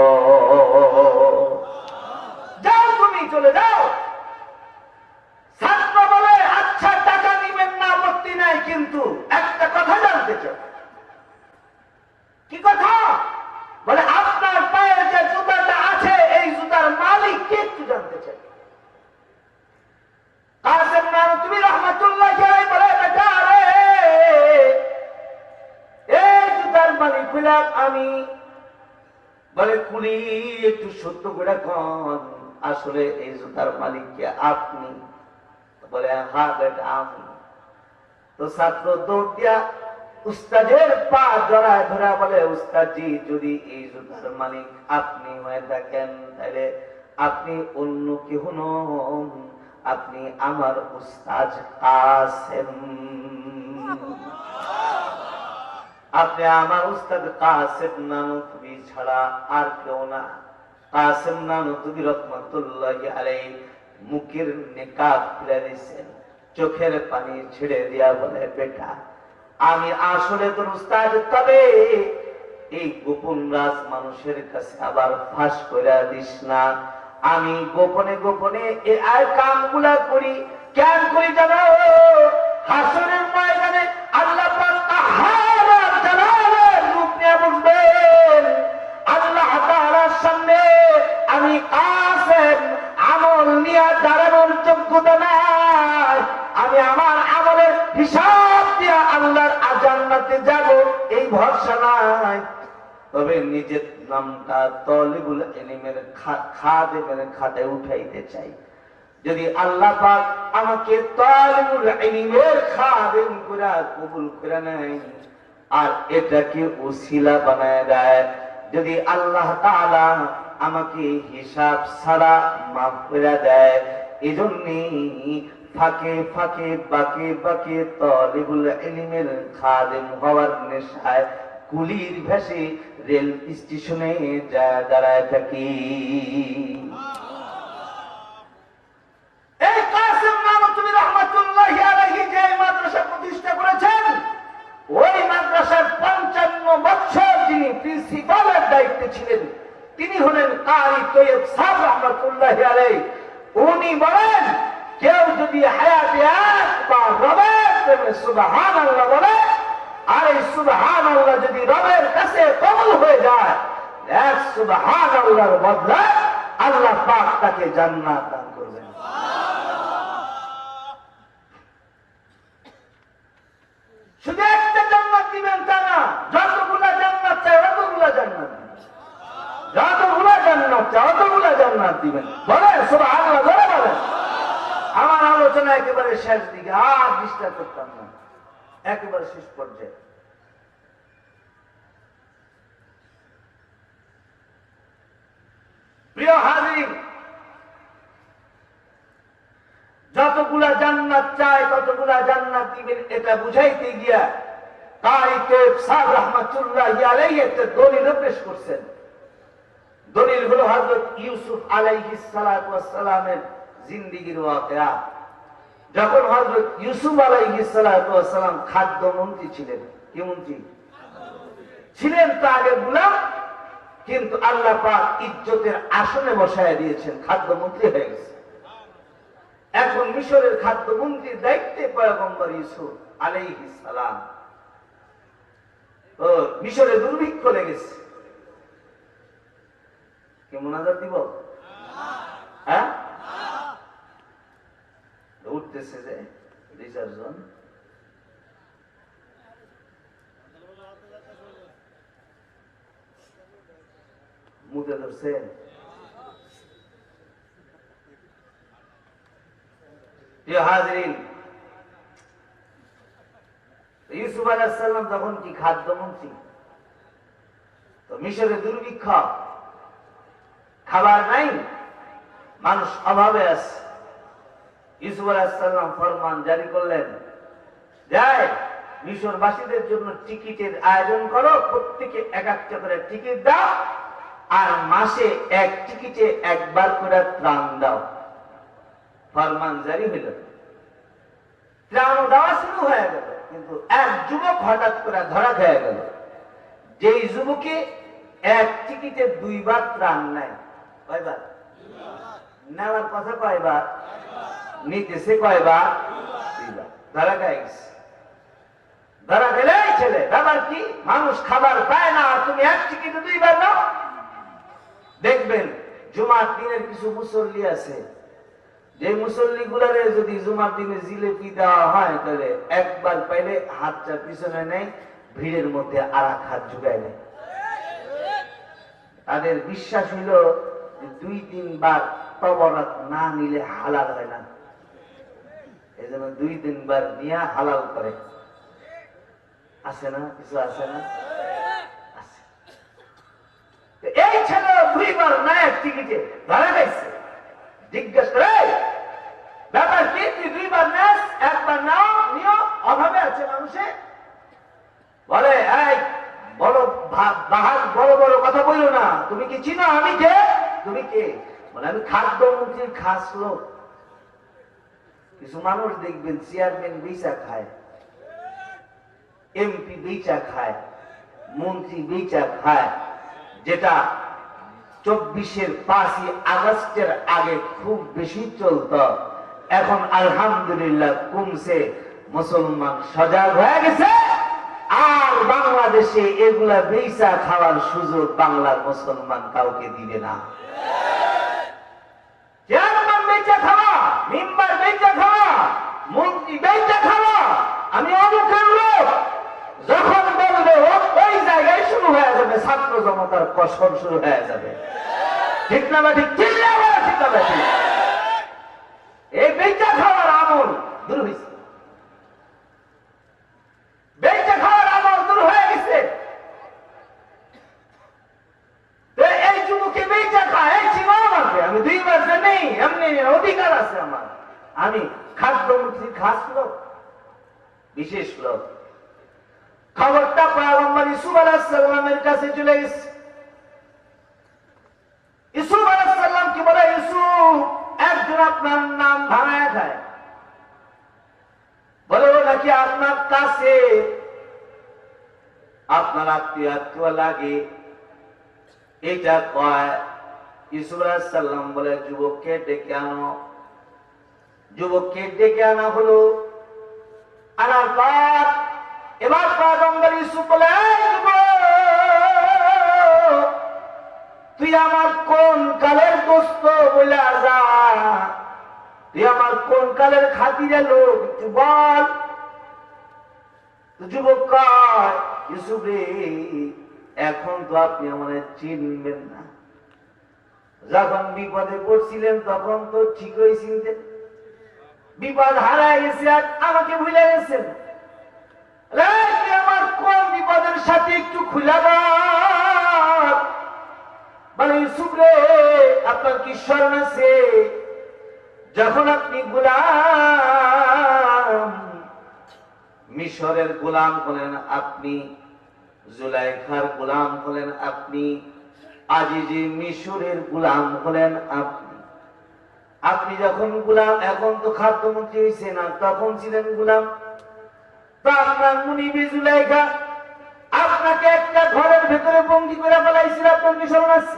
যাও তুমি চলে যাও। ছাত্র বলে, আচ্ছা টাকা নিবেন না, আপত্তি নাই, কিন্তু একটা কথা জানতে চাই। কি কথা? বলে আপনার পায়ের যে জুতাটা আছে এই জুতার মালিক কে একটু জানতে চাই। কাসেম নানতুবি রহমাতুল্লাহ আলাইহি বলে, বেটা রে, এই জুতার মালিক হইলাম আমি। বলে কুলি একটু সত্য করে কন, আসলে এই জুতার মালিক কে আপনি? বলে হ্যাঁ বেটা আমি। তো ছাত্র দৌড় দিয়া উস্তাদের পা জড়ায় ধরা বলে, উস্তাদজি যদি এই জুতার মালিক আপনি হয়ে থাকেন, তাহলে আপনি অন্য কেহ নন, আপনি আমার উস্তাদ কাসেম, আপনি আমার উস্তাদ কাসেম নানতুবি ছাড়া আর কেউ না। কাসেম নানতুবি রহমাতুল্লাহি আলাইহি মুখের নেকাব খুলে দিয়েছেন, চোখের পানি ছেড়ে দিয়া বলে, বেটা আমি আসলে তোর উস্তাদ, তবে এই গোপন রাজ মানুষের কাছে আবার ফাঁস করে দিস না। আমি গোপনে গোপনে এই কামগুলা করি, কেন করি জানো? হাসরের ময়দানে আল্লাহ পাক তাআলার জালালের রূপ নিয়ে বসবেন, আল্লাহ তাআলার সামনে আমি কাসেম আমল নিয়ে দাঁড়ানোর যোগ্যতা নাই, আমি আমার আমলের হিসাব দিয়ে আল্লাহর জান্নাতে যাব এই ভরসা নাই। তবে নিজের নামটা তলিবুল ইলমের খাদেমের খাতায় উঠাইতে চাই। যদি আল্লাহ পাক আমাকে তলিবুল ইলমের খাদেম করে কবুল করে নেয় আর এটাকে ওসিলা বানায় দেয়, যদি আল্লাহ তাআলা আমাকে হিসাব ছাড়া মাফ করে দেয়, এজন্যই ফাঁকে ফাঁকে বাকে বাকে তলিবুল ইলমের খাদেম হওয়ার নেশায় কুলির ভেসে রেল স্টেশনে দাঁড়ায় থাকি। এই কাসেম নানতুবি রহমাতুল্লাহি আলাইহি যে মাদ্রাসা প্রতিষ্ঠা করেছেন, ওই মাদ্রাসার 55 বছর যিনি প্রিন্সিপালের দায়িত্বে ছিলেন তিনি হলেন কারি তৈয়ব সাহেব রহমাতুল্লাহি আলাইহি। উনি বলেন কেউ যদি হায়াতে একবার রবের প্রেমে সুবহানাল্লাহ বলে, আর এই সুবহানাল্লাহ যদি রবের কাছে কবুল হয়ে যায়, এক সুবহানাল্লাহর বদলে আল্লাহ পাক তাকে জান্নাত দান করবেন। শুধু একটা জান্নাত দিবেন তা না, যতগুলা জান্নাত চাই অতগুলা জান্নাত দিবেন, যতগুলা জান্নাত চাই অতগুলা জান্নাত দিবেন। বলেন সুবহানাল্লাহ, জোরে বলেন। আমার আলোচনা একেবারে শেষ দিকে, আর ডিস্টার্ব করতাম না, একেবারে শেষ পর্যায়ে। প্রিয় হাজির, যতগুলা জান্নাত চায় ততগুলা জান্নাত দিবেন, এটা বুঝাইতে গিয়া কারি কেফ সাহেব রাহমাতুল্লাহি আলাইহি একটা দলিল পেশ করছেন। দলিল হলো হযরত ইউসুফ আলাইহিস সালাতু ওয়াস সালামের জিন্দেগীর ওয়াকিয়া। যখন হযরত ইউসুফ আলাইহিস সালাতু ওয়াস সালাম খাদ্যমন্ত্রী ছিলেন, কি মন্ত্রী ছিলেন? তা আগে গোলাম, কিন্তু আল্লাহ পাক ইজ্জতের আসনে বসায় দিয়েছেন, খাদ্যমন্ত্রী হয়ে গেছে। এখন মিশরের খাদ্যমন্ত্রীর দায়িত্বে পয়গম্বর ইউসুফ আলাইহিস সালাম। ও মিশরে দুর্ভিক্ষ লেগেছে, কি মুনাজাত দিব? হ্যাঁ, উঠতেছে যে দুই চারজন। মুখে ধরছে, হাজিরিন। ইউসুফ আলাইহিস সালাম তখন কি খাদ্যমন্ত্রী, তো মিশরে দুর্ভিক্ষ, খাবার নাই, মানুষ অভাবে আছে। ইউসুফ আলাইহিস সালাম ফরমান জারি করলেন, যায় মিশরবাসীদের জন্য টিকিটের আয়োজন করো, প্রত্যেকে এক একটা করে টিকিট দাও, আর মাসে এক টিকিটে একবার করে ত্রাণ দাও। ফরমান জারি হইল, ত্রাণ দেওয়া শুরু হয়ে গেল। কিন্তু এক যুবক হঠাৎ করে ধরা খেয়ে গেল, যেই যুবকে এক টিকিটে দুইবার ত্রাণ নেয়। কয়বার নেওয়ার কথা? কয়বার নিতেছে? কয়বার? দুইবার। ধরা খেয়ে গেছে। ধরা গেলে ছেলে ব্যাপার কি, মানুষ খাবার পায় না, আর তুমি এক টিকিটে দুইবার নাও। দেখবেন জুমার দিনের কিছু মুসল্লি আছে, যে মুসল্লি গুলারে যদি জুমার দিনে জিলেপি দেওয়া হয়, তাহলে একবার পাইলে হাতটা পিছনে নেয়, ভিড়ের মধ্যে আর এক হাত ঝুঁকায় নেয়। তাদের বিশ্বাস হইল দুই তিনবার তবরাত না নিলে হালাল হয় না, এই জন্য দুই তিনবার নিয়ে হালাল করে। আছে না কিছু? আছে না? আছে। এই ছেলে দুইবার নেয় টিকিটে, ধরা গেছে। জিজ্ঞাসা করে, ব্যাপার কি, তুই দুইবার নেস, একবার নাও, নিও, অভাবে আছে মানুষে? বলে, এই বড় বড় বড় কথা বললো না, তুমি কি চিনো আমি কে? তুমি কে? বলে, আমি খাদ্যমন্ত্রীর খাস লোক। কিছু মানুষ দেখবেন চেয়ারম্যান বেচা খায়, এমপি বেচা খায়, মন্ত্রী বেচা খায়, যেটা 24-এর 5ই আগস্টের আগে খুব বেশি চলত। এখন আলহামদুলিল্লাহ কমছে, মুসলমান সজাগ হয়ে গেছে, আর বাংলাদেশে এগুলা বেচা খাওয়ার সুযোগ বাংলার মুসলমান কাউকে দিবে না। চেয়ারম্যান বেচা খাওয়া, মেম্বার বেচা খাওয়া, মন্ত্রী বেচা খাওয়া, আমি অমুকের লোক, যখন বলবে ওই জায়গায় শুরু হয়ে যাবে, ছাত্র জনতার কসম শুরু হয়ে যাবে। ঠিক না বা ঠিক? চিল্লা বলা ঠিক না বা ঠিক? এই বেচা খাওয়ার আমল দূর হয়েছে, বেচা খাওয়ার আমল দূর হয়ে গেছে। এই যুবকে বেচা খায়, এই ছিল আমাকে, আমি দুইবার নেই, এমনি অধিকার আছে আমার, আমি খাদ্যমন্ত্রী খাস লোক, বিশেষ লোক। খবরটা পয়গম্বর ইউসুফ আলাইহিস সালামের কাছে চলে গেছে। ইউসুফ আলাইহিস সালাম কি বলে, ইউসুফ একজন আপনার নাম ভাঙায় খায়, বলে ও নাকি আপনার কাছে আপনার আত্মীয় লাগে, এটা কয়। ইউসুফ আলাইহিস সালাম বলে, যুবককে ডেকে আনো। যুবককে ডেকে আনা হলো। আনার পর এবার পয়গম্বর ইউসুফ বলে, তুই আমার কোন কালের দোস্ত বলে যা, তুই আমার কোন কালের খাতিরে লোক তুই বল। যুবক কয়, ইউসুফ রে, এখন তো আপনি আমাদের চিনবেন না, যখন বিপদে পড়ছিলেন তখন তো ঠিকই চিনতেন, বিপদ হারায় গেছে আর আমাকে ভুলে গেছেন। আমার কোন বিপদের সাথে একটু খুলে বলে, ইউসুফ রে, আপনার কি স্মরণ আছে যখন আপনি গোলাম, মিশরের গোলাম হলেন আপনি, জুলাইখার গোলাম হলেন আপনি, আজিজে মিশরের গোলাম হলেন আপনি। আপনি যখন গোলাম, এখন তো খাদ্যমন্ত্রী হয়েছে না, তখন ছিলেন গোলাম। তো আপনার মুনিবি জুলাইখা আপনাকে একটা ঘরের ভেতরে বন্দী করে ফেলাইছিল, আপনার কি স্মরণ আছে?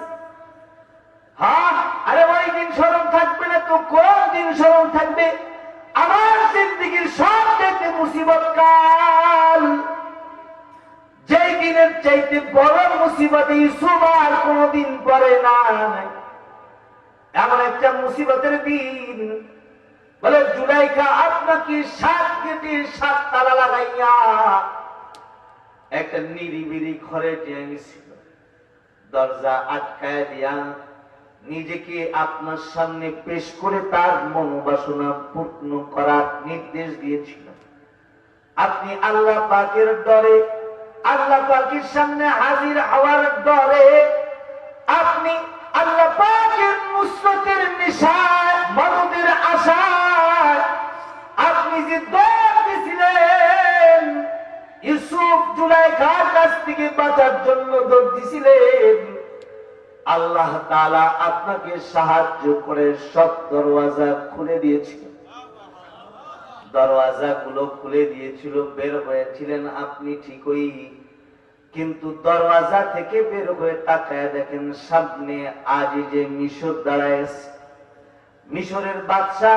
হ্যাঁ, আরে ওই দিন স্মরণ থাকবে না তো কোন দিন স্মরণ থাকবে? আমার জিন্দেগীর সবচেয়ে মুসিবত কাল, যেই দিনের চাইতে বড় মুসিবতে ইউসুফ আর কোনদিন পরে না, এমন একটা মুসিবতের দিন। বলে, জুলাইখা আপনাকে 7 গেটে 7 তালা লাগাইয়া একটা নিরিবিলি ঘরে টেনেছিল, দরজা আটকায় দিয়া নিজেকে আপনার সামনে পেশ করে তার মনোবাসনা পূর্ণ করার নির্দেশ দিয়েছিল। আপনি আল্লাহ পাকের ডরে, আল্লাহ পাকের সামনে হাজির হওয়ার ডরে, আপনি আল্লাহ পাকের নুসরতের নিশায়, মদদের আশায় আপনি যে দৌড় দিয়েছিলেন, ইউসুফ জুলাইখার কাছ থেকে বাঁচার জন্য দৌড় দিয়েছিলেন, আল্লাহ তাআলা আপনাকে সাহায্য করে সব দরওয়াজা খুলে দিয়েছিল। দরওয়াজাগুলো খুলে দিয়েছিল, বের হয়েছিলেন আপনি ঠিকই, কিন্তু দরওয়াজা থেকে বের হয়ে তাকায় দেখেন সামনে আজিজে মিশর দাঁড়ায় আছে। মিশরের বাদশা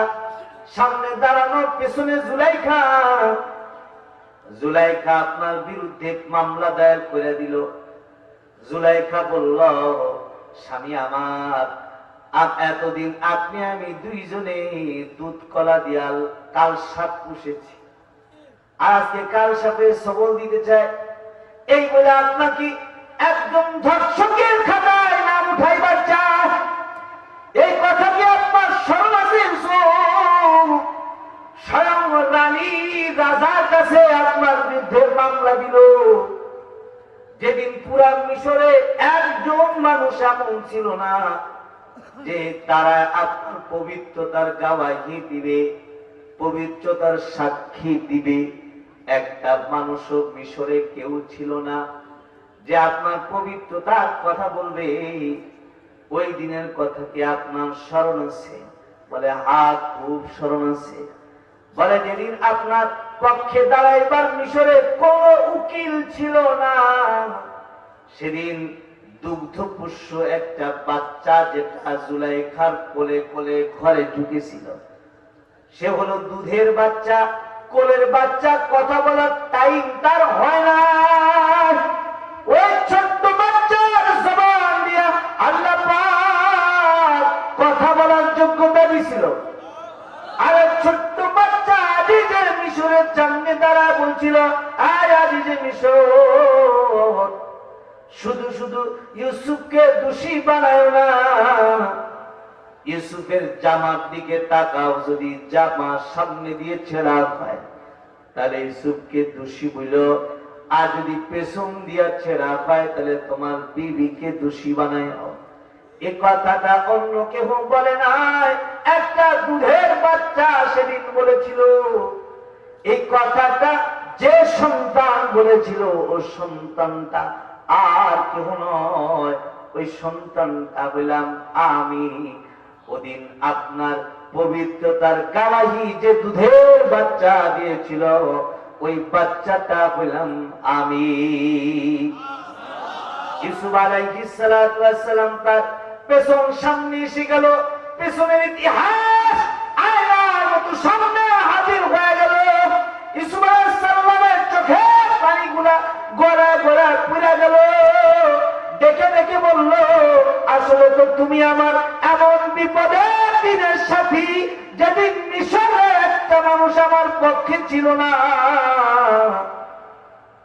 সামনে দাঁড়ানো, পেছনে জুলাইখা। জুলাইখা আপনার বিরুদ্ধে মামলা দায়ের করে দিল। জুলাইখা বলল, স্বামী আমার, এতদিন আপনি আমি দুইজনে দুধ কলা দিয়াল কাল সাপ পুষেছি, আজকে কাল সাপে সবল দিতে চায়, এই বলে আপনাকে একদম ধর্ষকের খাতায় নাম উঠাইবার চায়। এই কথা কি আপনার স্মরণ আছে? স্বয়ং রানী রাজার কাছে আপনার বিরুদ্ধে মামলা দিল। যেদিন পুরা মিশরে একজন মানুষ এমন ছিল না যে তারা আপনার পবিত্রতার গাওয়াহি দিবে, পবিত্রতার সাক্ষী দিবে। একটা মানুষও মিশরে কেউ ছিল না যে আপনার পবিত্রতার কথা বলবে। ওই দিনের কথা কি আপনার স্মরণ আছে? বলে, হ্যাঁ, খুব স্মরণ আছে। বলে, যেদিন আপনার পক্ষে দাঁড়াইবার মিশরে কোন উকিল ছিল না, সেদিন দুগ্ধপুষ্য একটা বাচ্চা যেটা জুলাইখার কোলে কোলে ঘরে ঢুকেছিল, সে হলো দুধের বাচ্চা, কোলের বাচ্চা, কথা বলার টাইম তার হয় না। ওই ছোট্ট বাচ্চার জবান দিয়া আল্লাহ পাক কথা বলার যোগ্যতা দিয়েছিল। আর ছোট্ট বাচ্চা আজিজে মিশরের সামনে দাঁড়ায় বলছিল, আয় আজিজে মিশর, শুধু শুধু ইউসুফকে দোষী বানায় না, ইউসুফের জামার দিকে তাকাও, যদি জামা সামনে দিয়ে ছেঁড়া হয় তাহলে ইউসুফকে দোষী বইল, আর যদি পেছন দিয়া ছেঁড়া হয় তাহলে তোমার বিবিকে দোষী বানায়। এ কথাটা অন্য কেউ বলে নাই, একটা দুধের বাচ্চা সেদিন বলেছিল। এই কথাটা যে সন্তান বলেছিল, ও সন্তানটা আর কেউ নয়, ওই সন্তানটা বললাম আমি। ওদিন আপনার পবিত্রতার গাওয়াহি যে দুধের বাচ্চা দিয়েছিল, ওই বাচ্চাটা বললাম আমি। ইউসুফ আলাইহিস সালাতু ওয়াস সালাম তার পেছন সামনে এসে গেল। পেছনের ইতিহাস আয়নার মতো গড়া গড়া পুরা গেল। দেখে দেখে বলল, আসলে তো তুমি আমার এমন বিপদের দিনের সাথী যেদিন মিশরে একটা মানুষ আমার পক্ষে ছিল না।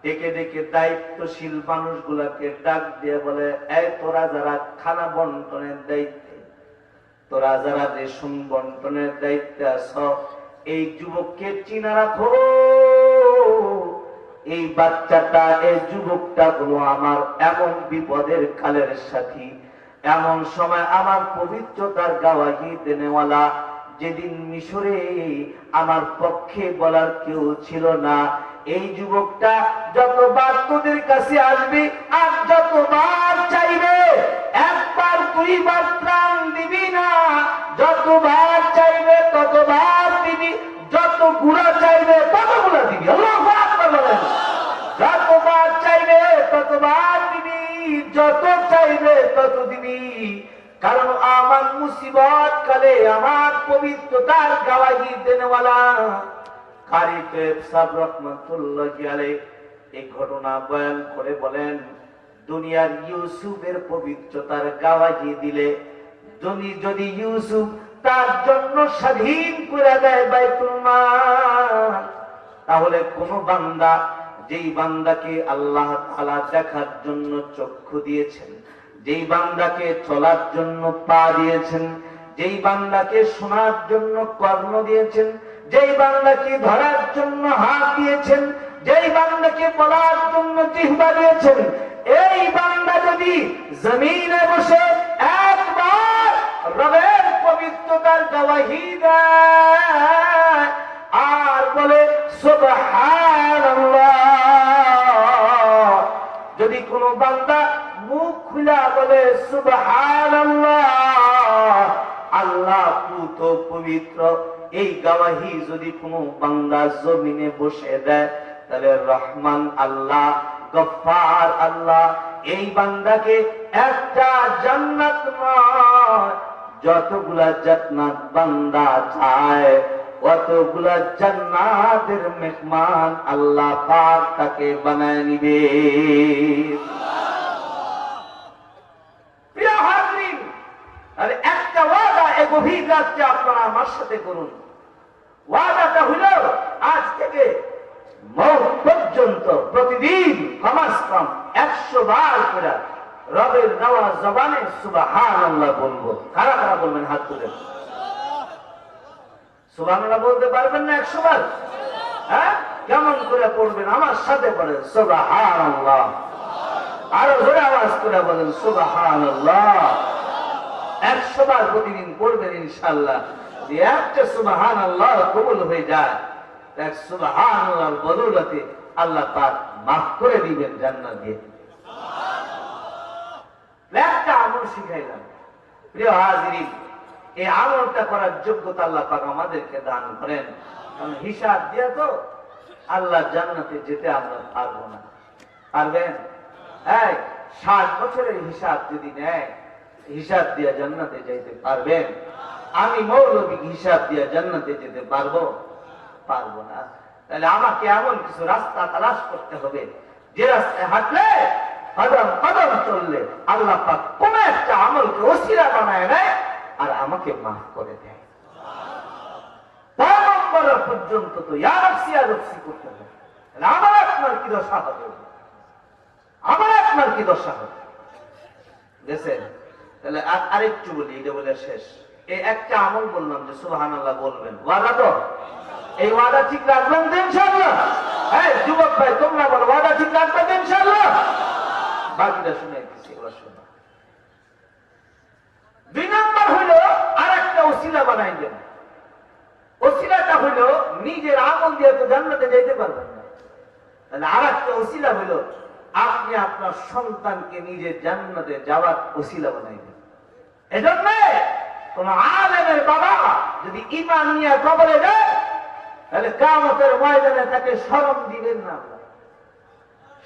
ডেকে ডেকে দায়িত্বশীল মানুষগুলাকে ডাক দিয়ে বলে, এই তোরা যারা খানা বন্টনের দায়িত্বে, তোরা যারা রেশন বন্টনের দায়িত্বে আছো, এই যুবককে চিনা রাখো। এই বাচ্চাটা, এই যুবকটা হলো আমার এমন বিপদের কালের সাথী, এমন সময় আমার পবিত্রতার গাওয়াহি দেনেওয়ালা, যেদিন মিশরে আমার পক্ষে বলার কেউ ছিল না। এই যুবকটা যতবার তোদের কাছে আসবে আর যতবার চাইবে, একবার দুইবার ত্রাণ দিবি না, যতবার চাইবে ততবার দিবি, যত গুণা চাইবে ততগুলা দিবি। আল্লাহু আকবার বলেন। যতবার চাইবে ততবার দিবি, যত চাইবে তত দিবি। কারণ আমার মুসিবত কালে আমার পবিত্রতার গাওয়াহি দেনেওয়ালা কারি তৈয়ব সাহেব রহমাতুল্লাহি আলাইহি এই ঘটনা বয়ান করে বলেন, দুনিয়ার ইউসুফের পবিত্রতার গাওয়াহি দিলে যদি ইউসুফ তার জন্য স্বাধীন করে দেয় বাইতুল মাল, তাহলে কোন বান্দা, যেই বান্দাকে আল্লাহ তাআলা দেখার জন্য চক্ষু দিয়েছেন, যেই বান্দাকে চলার জন্য পা দিয়েছেন, যেই বান্দাকে শোনার জন্য কর্ণ দিয়েছেন, যেই বান্দাকে ধরার জন্য হাত দিয়েছেন, যেই বান্দাকে বলার জন্য জিহ্বা দিয়েছেন, এই বান্দা যদি জমিনে বসে একবার রবের পবিত্রতার গাওয়াহি দেয় আর বলে সুবহানাল্লাহ, যদি কোন বান্দা মুখ খুলা বলে সুবহানাল্লাহ, আল্লাহ পুত পবিত্র, এই গাওয়াহি যদি কোন বান্দা জমিনে বসে দেয়, তাহলে রহমান আল্লাহ, গফফার আল্লাহ এই বান্দাকে একটা জান্নাত নয়, যতগুলা জান্নাত বান্দা চায় অতগুলা জান্নাতের মেহমান আল্লাহ পাক তাকে বানায় নিবে। প্রিয় হাজরিন, আর একটা ওয়াদা এই গভীর রাত্রে আপনারা আমার সাথে করুন। ওয়াদাটা হইল, আজ থেকে মৌত পর্যন্ত প্রতিদিন কমাস কম 100 বার করে রবের দেওয়া জবানে সুবহানাল্লাহ বলবো। কারা কারা বলবেন হাত তুলে? সুবহানাল্লাহ বলতে পারবেন না 100 বার? হ্যাঁ, কেমন করে পড়বেন? আমার সাথে পড়েন সুবহানাল্লাহ। আরো জোরে আওয়াজ করে বলেন সুবহানাল্লাহ। 100 বার প্রতিদিন পড়বেন ইনশাআল্লাহ। যে একটা সুবহানাল্লাহ কবুল হয়ে যায়, এক সুবহানাল্লাহর বদৌলতে আল্লাহ পাক মাফ করে দিবেন জান্নাত দিয়ে। একটা আমল শিখাইলাম। প্রিয় হাজিরিন, এই আমলটা করার যোগ্যতা আল্লাহ পাক আমাদেরকে দান করেন। কারণ হিসাব দিয়ে তো আল্লাহ জান্নাতে যেতে আমরা পারবো না। পারবেন? 60 বছরের হিসাব যদি নেয়, হিসাব দিয়ে জান্নাতে যেতে পারবেন? আমি মৌলবী হিসাব দিয়ে জান্নাতে যেতে পারবো? পারবো না। তাহলে আমাকে এমন কিছু রাস্তা তালাশ করতে হবে, যে রাস্তায় হাঁটলে, কদম কদম চললে আল্লাহ পাক কোন একটা আমলকে ওসিলা বানায় নেয় আর আমাকে মাফ করে দেয়। পর্যন্ত তো ইয়ারফসি করতে হবে। আমার আপনার কি দশা হবে? আমার আপনার কি দশা হবে? দেখছেন? তাহলে আরেকটু বলি, এটা বলে শেষ। এই একটা আমল বললাম যে সুবহানাল্লাহ বলবেন, ওয়াদা তো? এই ওয়াদা ঠিক রাখবেন তো ইনশাআল্লাহ? হ্যাঁ যুবক ভাই, তোমরা বলো ওয়াদা ঠিক রাখবেন তো ইনশাআল্লাহ? বাকিটা শুনে দিচ্ছি, এবার শোনো। 2 নম্বর হইলো আরেকটা ওসিলা বানাইলেন। ওসিলাটা হইলো নিজের আমল দিয়ে তো জান্নাতে যেতে পারবেন না, তাহলে আরেকটা ওসিলা হইলো আপনি আপনার সন্তানকে নিজের জান্নাতে যাওয়ার ওসিলা বানাইবেন। এজন্য কোন আলেমের বাবা যদি ঈমান নিয়ে কবরে যায়, তাহলে কিয়ামতের ময়দানে তাকে শরম দিবেন না,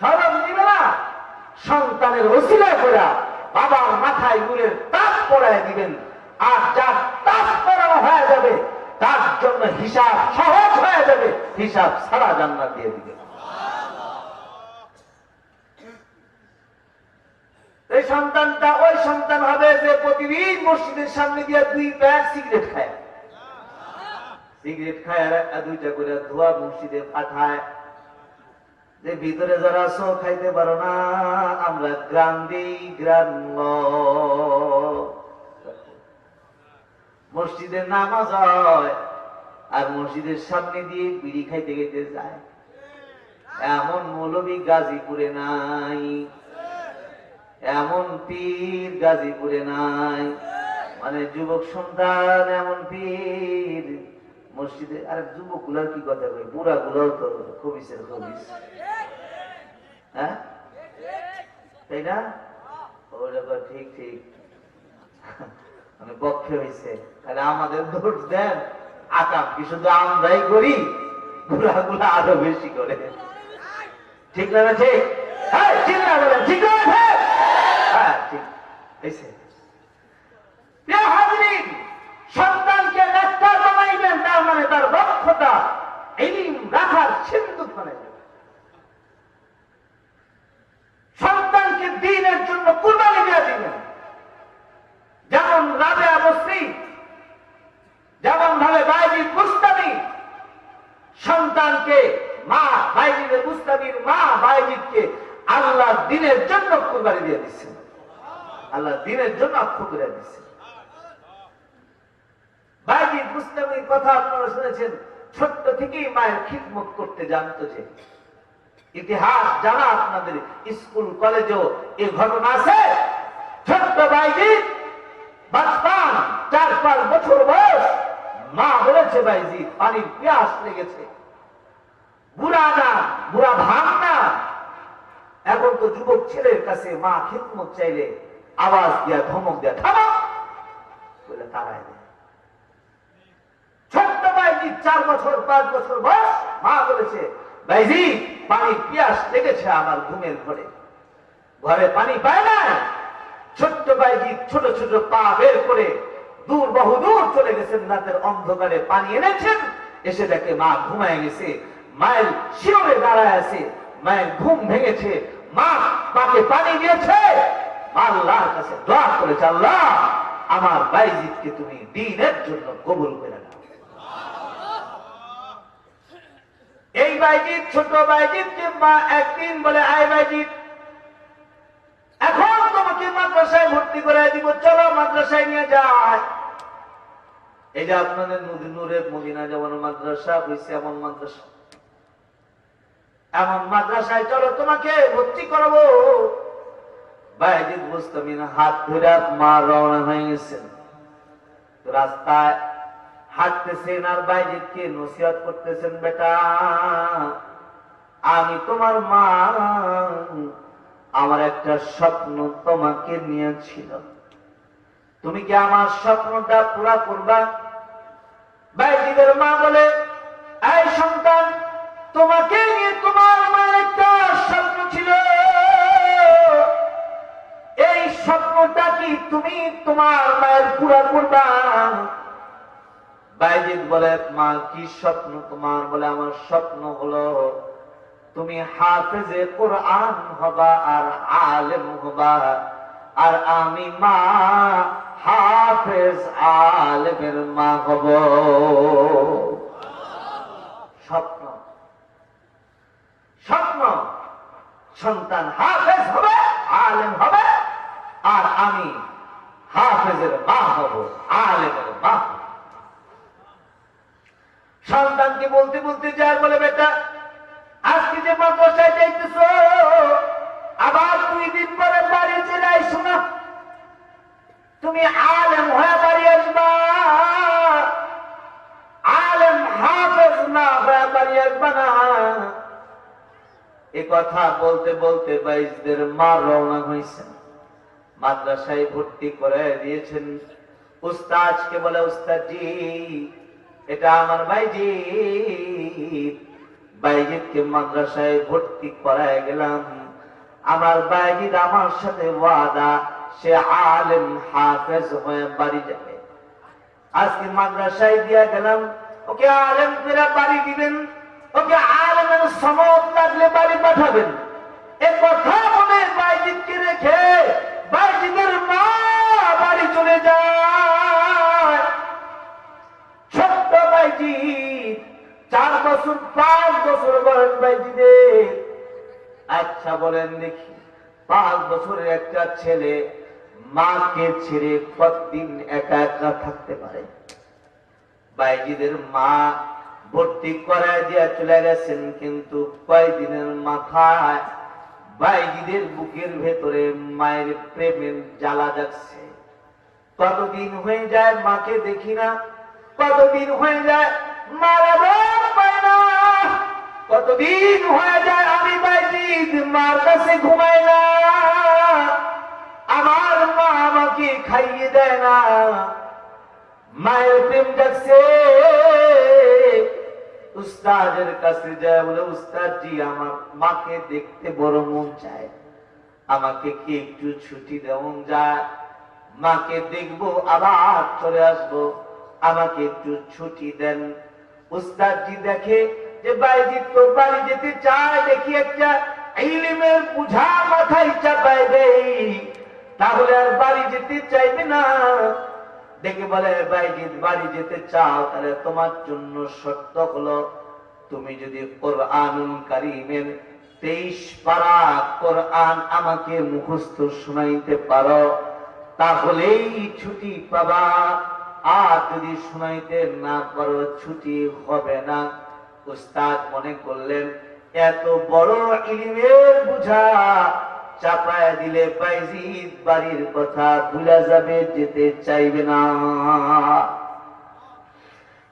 শরম দিবে না। সন্তানের ওসিলা করে বাবার মাথায় নূরের তাজ পরায় দিবেন, আর যার তাজ পরানো হয়ে যাবে তার জন্য হিসাব সহজ হয়ে যাবে, হিসাব সারা জান্নাত দিয়ে দিবেন। এই সন্তানটা ওই সন্তান হবে যে প্রতিদিন মসজিদের সামনে দিয়ে 2 প্যাক সিগারেট খায়, সিগারেট খায় আর 2টা করে ধোয়া মসজিদে পাঠায়। যে ভিতরে যারা আছো খাইতে পারো না, আমরা গ্রাম দিই, গ্রাম মসজিদে নামাজ হয় আর মসজিদের সামনে দিয়ে বিড়ি খাইতে খাইতে যায়। এমন মৌলবী গাজীপুরে নাই, এমন পীর গাজীপুরে নাই, মানে যুবক সন্তান এমন পীর মসজিদে। আর যুবক গুলার কি কথা কই, বুড়া গুলাও তো খবিসের খবিস, হ্যাঁ তাই না? ওটা ঠিক ঠিক মানে পক্ষে হয়েছে। তাহলে আমাদের দোষ দেন, আকাম কি শুধু আমরাই করি, বুড়া গুলা আরো বেশি করে। ঠিক না? ঠিক? হ্যাঁ ঠিক না বলেন, ঠিক না? হ্যাঁ ঠিক হয়েছে। সন্তানকে ডাক্তার বানাইবেন, তার মানে তার দক্ষতা ইলম রাখার সিন্ধুক বানাইবেন। সন্তানকে দ্বীনের জন্য কুরবানি দিয়ে দিবেন। যেমন রাবেয়া বসরি, যেমন ভাবে বাইজিদ বুস্তামি সন্তানকে মা বাইজিদ বুস্তামির মা বাইজিদকে আল্লাহ দ্বীনের জন্য কুরবানি দিয়ে দিচ্ছেন, আল্লাহ দ্বীনের জন্য অক্ষ করে দিচ্ছেন। বাইজিদ বুস্তামির কথা আপনারা শুনেছেন, ছোট্ট থেকেই মায়ের খিদমত করতে জানতো। যে ইতিহাস জানা আপনাদের, স্কুল কলেজেও এই ঘটনা আছে। ছোট্ট বাইজিদ বাচ্চান 4-5 বছর বয়স, মা বলেছে বাইজিদ পানির পিয়াস লেগেছে। বুড়া না, বুড়া ভাঙ না। এখন তো যুবক ছেলের কাছে মা খিদমত চাইলে আওয়াজ দিয়া ধমক দিয়া থামো বলে তাড়ায় দেয়। ছোট্ট বাইজিদ 4 বছর 5 বছর বয়স, মা বলেছে বাইজিদ পানির পিয়াস লেগেছে আমার ঘুমের ঘরে, ঘরে পানি পায় না। ছোট্ট বাইজিদ ছোট ছোট পা বের করে দূর বহুদূর চলে গেছেন, রাতের অন্ধকারে পানি এনেছেন। এসে দেখে মা ঘুমায় গেছে, মায়ের শিওরে দাঁড়ায় আছে, মায়ের ঘুম ভেঙেছে, মা মাকে পানি দিয়েছে। আল্লাহর কাছে দোয়া করেছে, আল্লাহ আমার বাইজিদকে তুমি দ্বীনের জন্য কবুল করে নাও। এই বাইজিদ, ছোট বাইজিদকে মা একদিন বলে, আয় বাইজিদ এখন তোমাকে মাদ্রাসায় ভর্তি করে দিব, চলো মাদ্রাসায় নিয়ে যায়। এই যে আপনাদের নূরের মদিনা যেমন মাদ্রাসা হয়েছে, এমন মাদ্রাসা, এমন মাদ্রাসায় চলো তোমাকে ভর্তি করবো। বাইজিদ বুস্তামি হাত ধরে মা রওনা হয়ে গেছেন। রাস্তায় হাঁটতেছেন আর বাইজিদকে নসিহত করতেছেন, বেটা আমি তোমার মা, আমার একটা স্বপ্ন তোমাকে নিয়েছিল, তুমি কি আমার স্বপ্নটা পুরা করবা? বাইজিদের মা বলে, এই সন্তান তোমাকে নিয়ে তোমার মায়ের একটা স্বপ্ন ছিল, এই স্বপ্নটা কি তুমি তোমার মায়ের পুরা করবা? বাইজিদ বলে, মা কি স্বপ্ন তোমার? বলে আমার স্বপ্ন হলো তুমি হাফেজে কোরআন হবা আর আলেম হবা, আর আমি মা হাফেজ আলেমের মা হব। স্বপ্ন, স্বপ্ন সন্তান হাফেজ হবে, আলেম হবে, আর আমি হাফেজের মা হব, আলেমের মা হব। সন্তানকে বলতে বলতে যায়, বলে বেটা আজকে যে মাদ্রাসায় যাইতেছ, আবার 2 দিন পরে বাড়ি চলে আইসো না, তুমি আলেম হয়ে বাড়ি আসবা, আলেম হাফেজ না হয়ে বাড়ি আসবা না। এ কথা বলতে বলতে বাইজিদের মা রওনা হয়েছেন, মাদ্রাসায় ভর্তি করে দিয়েছেন। উস্তাদকে বলে, উস্তাদজি এটা আমার বাইজিদ, বাইজিদকে মাদ্রাসায় ভর্তি করায় গেলাম, আমার বাইজিদ আমার সাথে ওয়াদা সে আলেম হাফেজ হয়ে বাড়ি যাবে। আজকে মাদ্রাসায় দিয়া গেলাম, ওকে আলেম করে বাড়ি দিবেন, ওকে আলেমের সনদ লাগলে বাড়ি পাঠাবেন। এ কথা বলে বাইজিদকে রেখে বলেন দেখি, 5 বছরের একটা ছেলে মাকে ছেড়ে কতদিন একা একা থাকতে পারে? বাইজিদের মা ভর্তি করায় দিয়া চলে গেছেন, কিন্তু কয়েকদিনের মাথায় বাইজিদের বুকের ভেতরে মায়ের প্রেমের জ্বালা যাচ্ছে। কতদিন হয়ে যায় মাকে দেখি না, কতদিন হয়ে যায় মারা পায় না, কতদিন হয়ে যায় আমি বাইজিদ মার কাছে ঘুমাই না, আমার মা আমাকে খাইয়ে দেয় না। মায়ের প্রেম যাচ্ছে। উস্তাদের কাছে যায়, বলে উস্তাদ জি আমার মাকে দেখতে বড় মন চায়, আমাকে কি একটু ছুটি দেওয়া যায়? মাকে দেখবো আবার চলে আসবো, আমাকে একটু ছুটি দেন। উস্তাদ জি দেখে যে বাইজিদ তো বাড়ি যেতে চায়, দেখি একটা ইলমের বুঝা মাথায় চাপায় দেই, তাহলে আর বাড়ি যেতে চাইবে না। দেখে বলে বাইজিদ বাড়ি যেতে চাও, তাহলে তোমার জন্য শর্ত হলো তুমি যদি কোরআনুল কারীমের 23 পারা কোরআন আমাকে মুখস্থ শোনাইতে পারো, তাহলেই ছুটি পাবা, আর যদি শোনাইতে না পারো ছুটি হবে না। উস্তাদ মনে করলেন এত বড় ইলমের বুঝা চাপায় দিলে বাইজিদ বাড়ির কথা ভুলে যাবে, যেতে চাইবে না।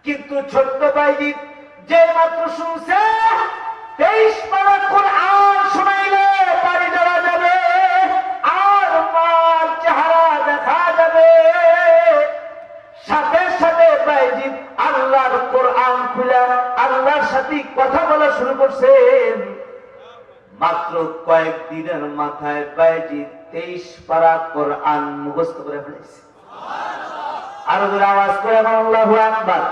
কিন্তু ছোট্ট বাইজিদ যে মাত্র শুনছে 23 পারা কোরআন শোনাইলে বাড়ি যাওয়া যাবে, আর মার চেহারা দেখা যাবে, সাথে সাথে বাইজিদ আল্লাহর কোরআন খুলে আল্লাহর সাথে কথা বলা শুরু করছেন। মাত্র কয়েকদিনের মাথায় বাইজিদ 23 পারা কোরআন মুখস্থ করে ফেলেছে। আরো জোরে আওয়াজ করে আল্লাহু আকবার।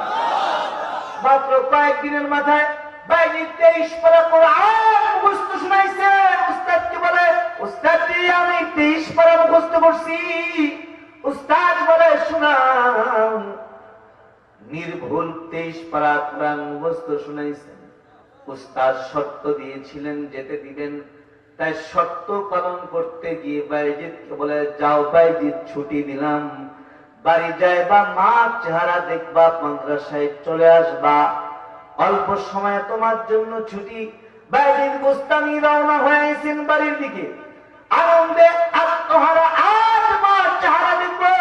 মাত্র কয়েকদিনের মাথায় বাইজিদ 23 পারা কোরআন মুখস্থ শোনাইছে। উস্তাদকে বলে উস্তাদ জি আমি 23 পারা মুখস্থ করছি। উস্তাদ বলে শোনাও। নির্ভুল 23 পারা কোরআন মুখস্থ শোনাইছেন। উস্তাদ শর্ত দিয়েছিলেন যেতে দিবেন, তাই শর্ত পালন করতে গিয়ে বাইজিদকে বলে যাও বাইজিদ ছুটি দিলাম, বাড়ি যাইবা, মা চেহারা দেখবা, মাদ্রাসায় চলে আসবা, অল্প সময় তোমার জন্য ছুটি। বাইজিদ বুস্তামি রওনা হয়েছেন বাড়ির দিকে, আনন্দে আত্মহারা, আজ মা চেহারা দেখবো,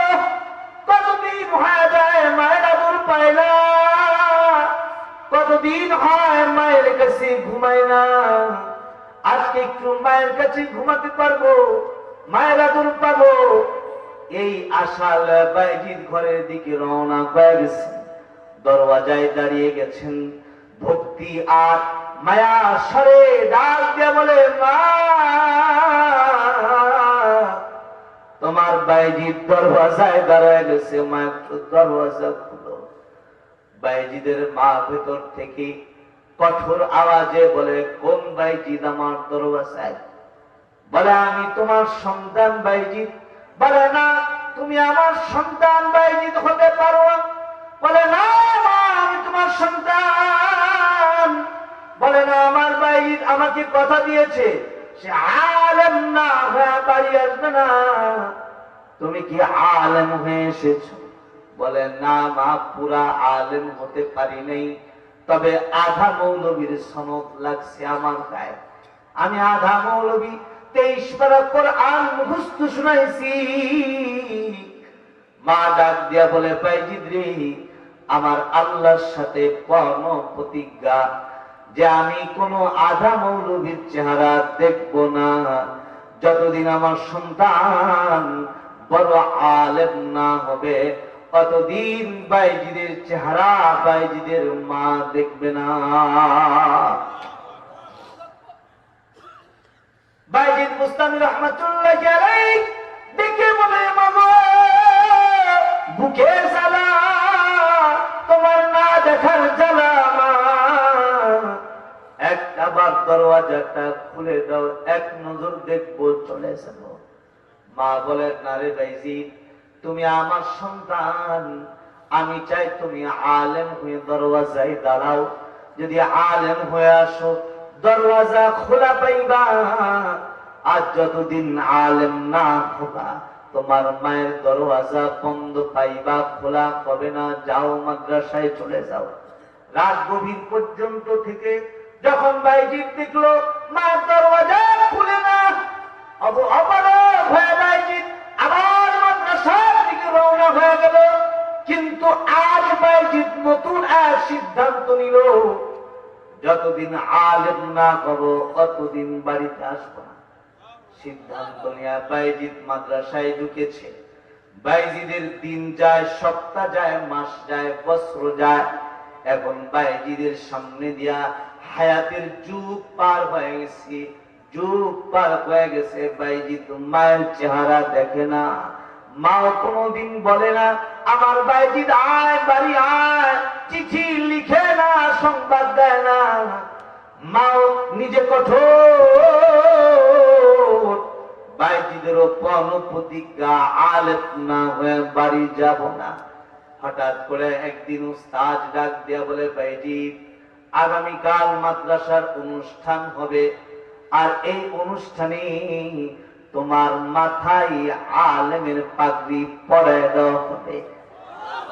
কতদিন হয়ে যায় মায়ের আদর পায় না, কতদিন হয় মায়ের কাছে ঘুমায় না, আজকে একটু মায়ের কাছে ঘুমাতে পারবো, মায়ের আদর পাবো, এই আশা বাইজিদ ঘরের দিকে রওনা হয়ে গেছেন। দরওয়াজায় দাঁড়িয়ে গেছেন, ভক্তি আর মায়া সরে ডাক দিয়ে বলে মা তোমার বাইজিদ দরওয়াজায় দাঁড়ায় গেছে, মা একটু দরওয়াজা খুলো। বাইজিদের মা ভেতর থেকে কঠোর আওয়াজে বলে কোন বাইজিদ আমার দরওয়াজায়? বলে আমি তোমার সন্তান বাইজিদ। বলে না তুমি আমার সন্তান বাইজিদ হতে পারো না। বলে না মা আমি তোমার সন্তান। বলে না আমার বাইজিদ আমাকে কথা দিয়েছে সে আলেম না হয়ে বাড়ি আসবে না, তুমি কি আলেম হয়ে এসেছো? বলে না মা পুরা আলেম হতে পারি নাই, তবে আধা মৌলবীর সনদ লাগছে আমার গায়ে, আমি আধা মৌলবী 23 পারা কোরআন মুখস্থ শুনাইছি। মা ডাক দিয়া বলে বাইজিদ রে আমার আল্লাহর সাথে পরম প্রতিজ্ঞা যে আমি কোনো আধা মৌলবীর চেহারা দেখব না, যতদিন আমার সন্তান বড় আলেম না হবে ততদিন বাইজিদের চেহারা বাইজিদের মা দেখবে না। বাইজিদ বুস্তামি রহমাতুল্লাহ আলাইহি দেখে বলে মাগো বুকে জ্বালা, তোমার না দেখার জ্বালা, একটা বার দরওয়াজাটা খুলে দাও, এক নজর দেখবো, চলে যাব। মা বলে না রে বাইজিদ তুমি আমার সন্তান, আমি চাই তুমি আলেম হয়ে দরওয়াজায় দাঁড়াও, যদি আলেম হয়ে আসো দরওয়াজা খোলা পাইবা, আজ যতদিন আলেম না হবা তোমার মায়ের দরওয়াজা বন্ধ পাইবা, খোলা হবে না। যাও মাদ্রাসায় চলে যাও। রাত গভীর পর্যন্ত থেকে যখন বাইজিৎ দেখলো মায়ের দরওয়াজা খুলে না, অবরোধ হয়ে বাইজিৎ আবার মাদ্রাসার দিকে রওনা হয়ে গেল। কিন্তু আজ বাইজিৎ নতুন এক সিদ্ধান্ত নিল, যতদিন আলেম না হব অতদিন বাড়িতে আসবো না। সিদ্ধান্ত নিয়ে বাইজিৎ মাদ্রাসায় ঢুকেছে। বাইজিদের দিন যায়, সপ্তাহ যায়, মাস যায়, বছর যায়। এখন বাইজিদের সামনে দিয়া হায়াতের যুগ পার হয়ে গেছে, যুগ পার হয়ে গেছে। বাইজিৎ মায়ের চেহারা দেখে না, মাও কোনদিন বলে না আমার বাইজিৎ আয় বাড়ি আয়, চিঠি লিখে না, সংবাদ দেয় না। মাও নিজে কঠোর, বাইজিদের প্রতিজ্ঞা আলেম না হয়ে বাড়ি যাব না। হঠাৎ করে একদিন উস্তাদ ডাক দিয়া বলে, বাইজিৎ আগামীকাল মাদ্রাসার অনুষ্ঠান হবে, আর এই অনুষ্ঠানে তোমার মাথায় আলেমের পাগড়ি পরায় দেওয়া হবে।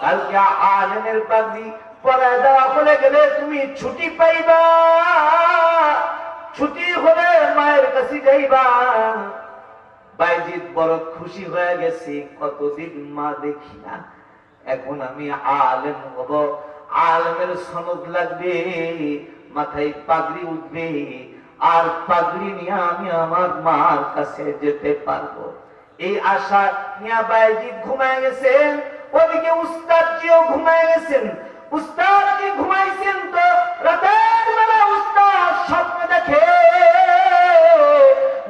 কালকে আলেমের পাগড়ি পরায় দেওয়া হলে গেলে তুমি ছুটি পাইবা, ছুটি হলে মায়ের কাছে যাইবা। বাইজিৎ বড় খুশি হয়ে গেছে, কতদিন মা দেখি না, এখন আমি আলেম হব, আলেমের সনদ লাগবে, মাথায় পাগড়ি উঠবে, আর পাগড়ি নিয়ে আমি আমার মার কাছে যেতে পারবো। এই আশা নিয়ে বাইজিৎ ঘুমায় গেছেন। ওদিকে উস্তাদজিও ঘুমায় গেছেন। উস্তাদজি ঘুমাইছেন তো রাতের বেলা উস্তাদ স্বপ্ন দেখে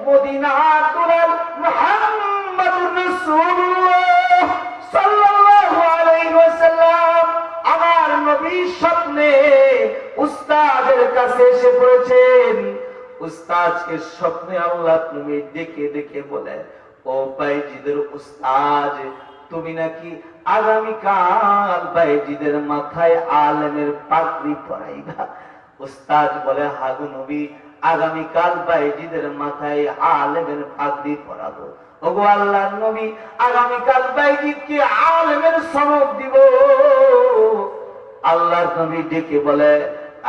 মদিনার দুলাল মুহাম্মদুর রাসূলুল্লাহ সাল্লাল্লাহু আলাইহি ওয়াসাল্লাম আমার নবীর স্বপ্নে উস্তাদের কাছে এসে পড়েছেন। উস্তাদকে স্বপ্নে আল্লাহ তুমি ডেকে ডেকে বলে, ও বাইজিদের উস্তাদ, তুমি নাকি আগামীকাল বাইজিদের মাথায় আলেমের পাগড়ি পরাইবা। উস্তাদ বলে, হাগু নবী, আগামীকাল বাইজিদের মাথায় আলেমের পাগড়ি পরাবো। ওগো আল্লাহর নবী, আগামীকাল বাইজিদকে আলেমের সনদ দিব। আল্লাহর নবী ডেকে বলে,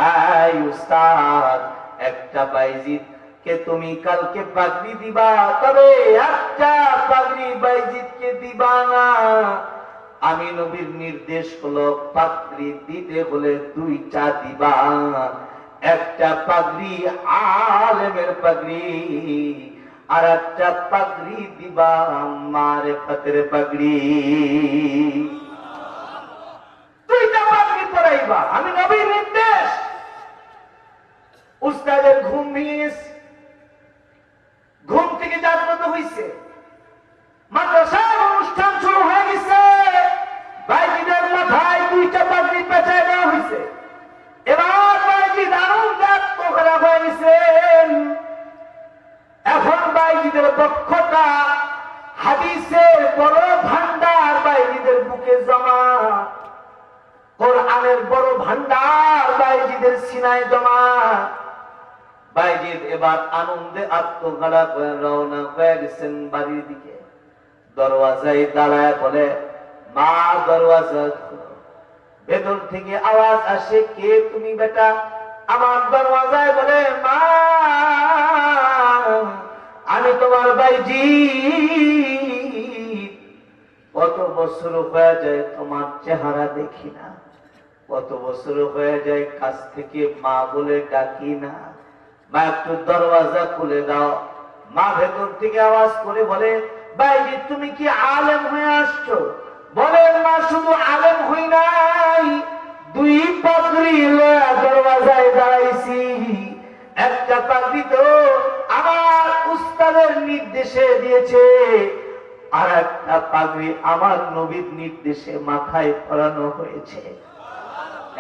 আই উস্তাদ, একটা বাইজিদ কে তুমি কালকে পাগড়ি দিবা, তবে একটা পাগড়ি বাইজিদকে দিবা না। আমি নবীর নির্দেশ হলো পাগড়ি দিতে হলে দুইটা দিবা, একটা পাগড়ি আলেমের পাগড়ি, আর একটা পাগড়ি দিবা মারিফতের পাগড়ি। দুইটা পাগড়ি পরাইবা, আমি নবীর নির্দেশ। উস্তাদের ঘুম ভেঙে গেছে, ঘুম থেকে জাগ্রত হইছে, মাদ্রাসার অনুষ্ঠান শুরু হয়ে গেছে। বাইজিদের মাথায় দুইটা পাগড়ি পেঁচায় দেওয়া হয়েছে। এবার বাইজিদ আনন্দে আত্মহারা হয়ে গেছেন। এখন বাইজিদের পক্ষটা হাদিসের বড় ভান্ডার বাইজিদের বুকে জমা, কোরআনের বড় ভান্ডার বাইজিদের সিনায় জমা। বাইজিদ এবার আনন্দে আত্মহারা করে রওনা হয়ে গেছেন বাড়ির দিকে। দরওয়াজায় দাঁড়ায় বলে, মা দরওয়াজা খুলো। ভেতর থেকে আওয়াজ আসে, কে তুমি বেটা? আমার দরওয়াজায় বলে, মা আমি তোমার বাইজিদ। কত বছর হয়ে যায় তোমার চেহারা দেখি না, কত বছর হয়ে যায় কাছ থেকে মা বলে ডাকি না। মা একটু দরওয়াজা খুলে দাও। মা ভেতর থেকে আওয়াজ করে বলে, বাইজিদ তুমি কি আলেম হয়ে আসছো? বলে, মা শুধু আলেম হই নাই, দুই পাগড়ি লয়া দরওয়াজায় দাঁড়াইছি। একটা পাগড়ি তো আমার উস্তাদের নির্দেশে দিয়েছে, আর একটা পাগড়ি আমার নবীর নির্দেশে মাথায় পরানো হয়েছে।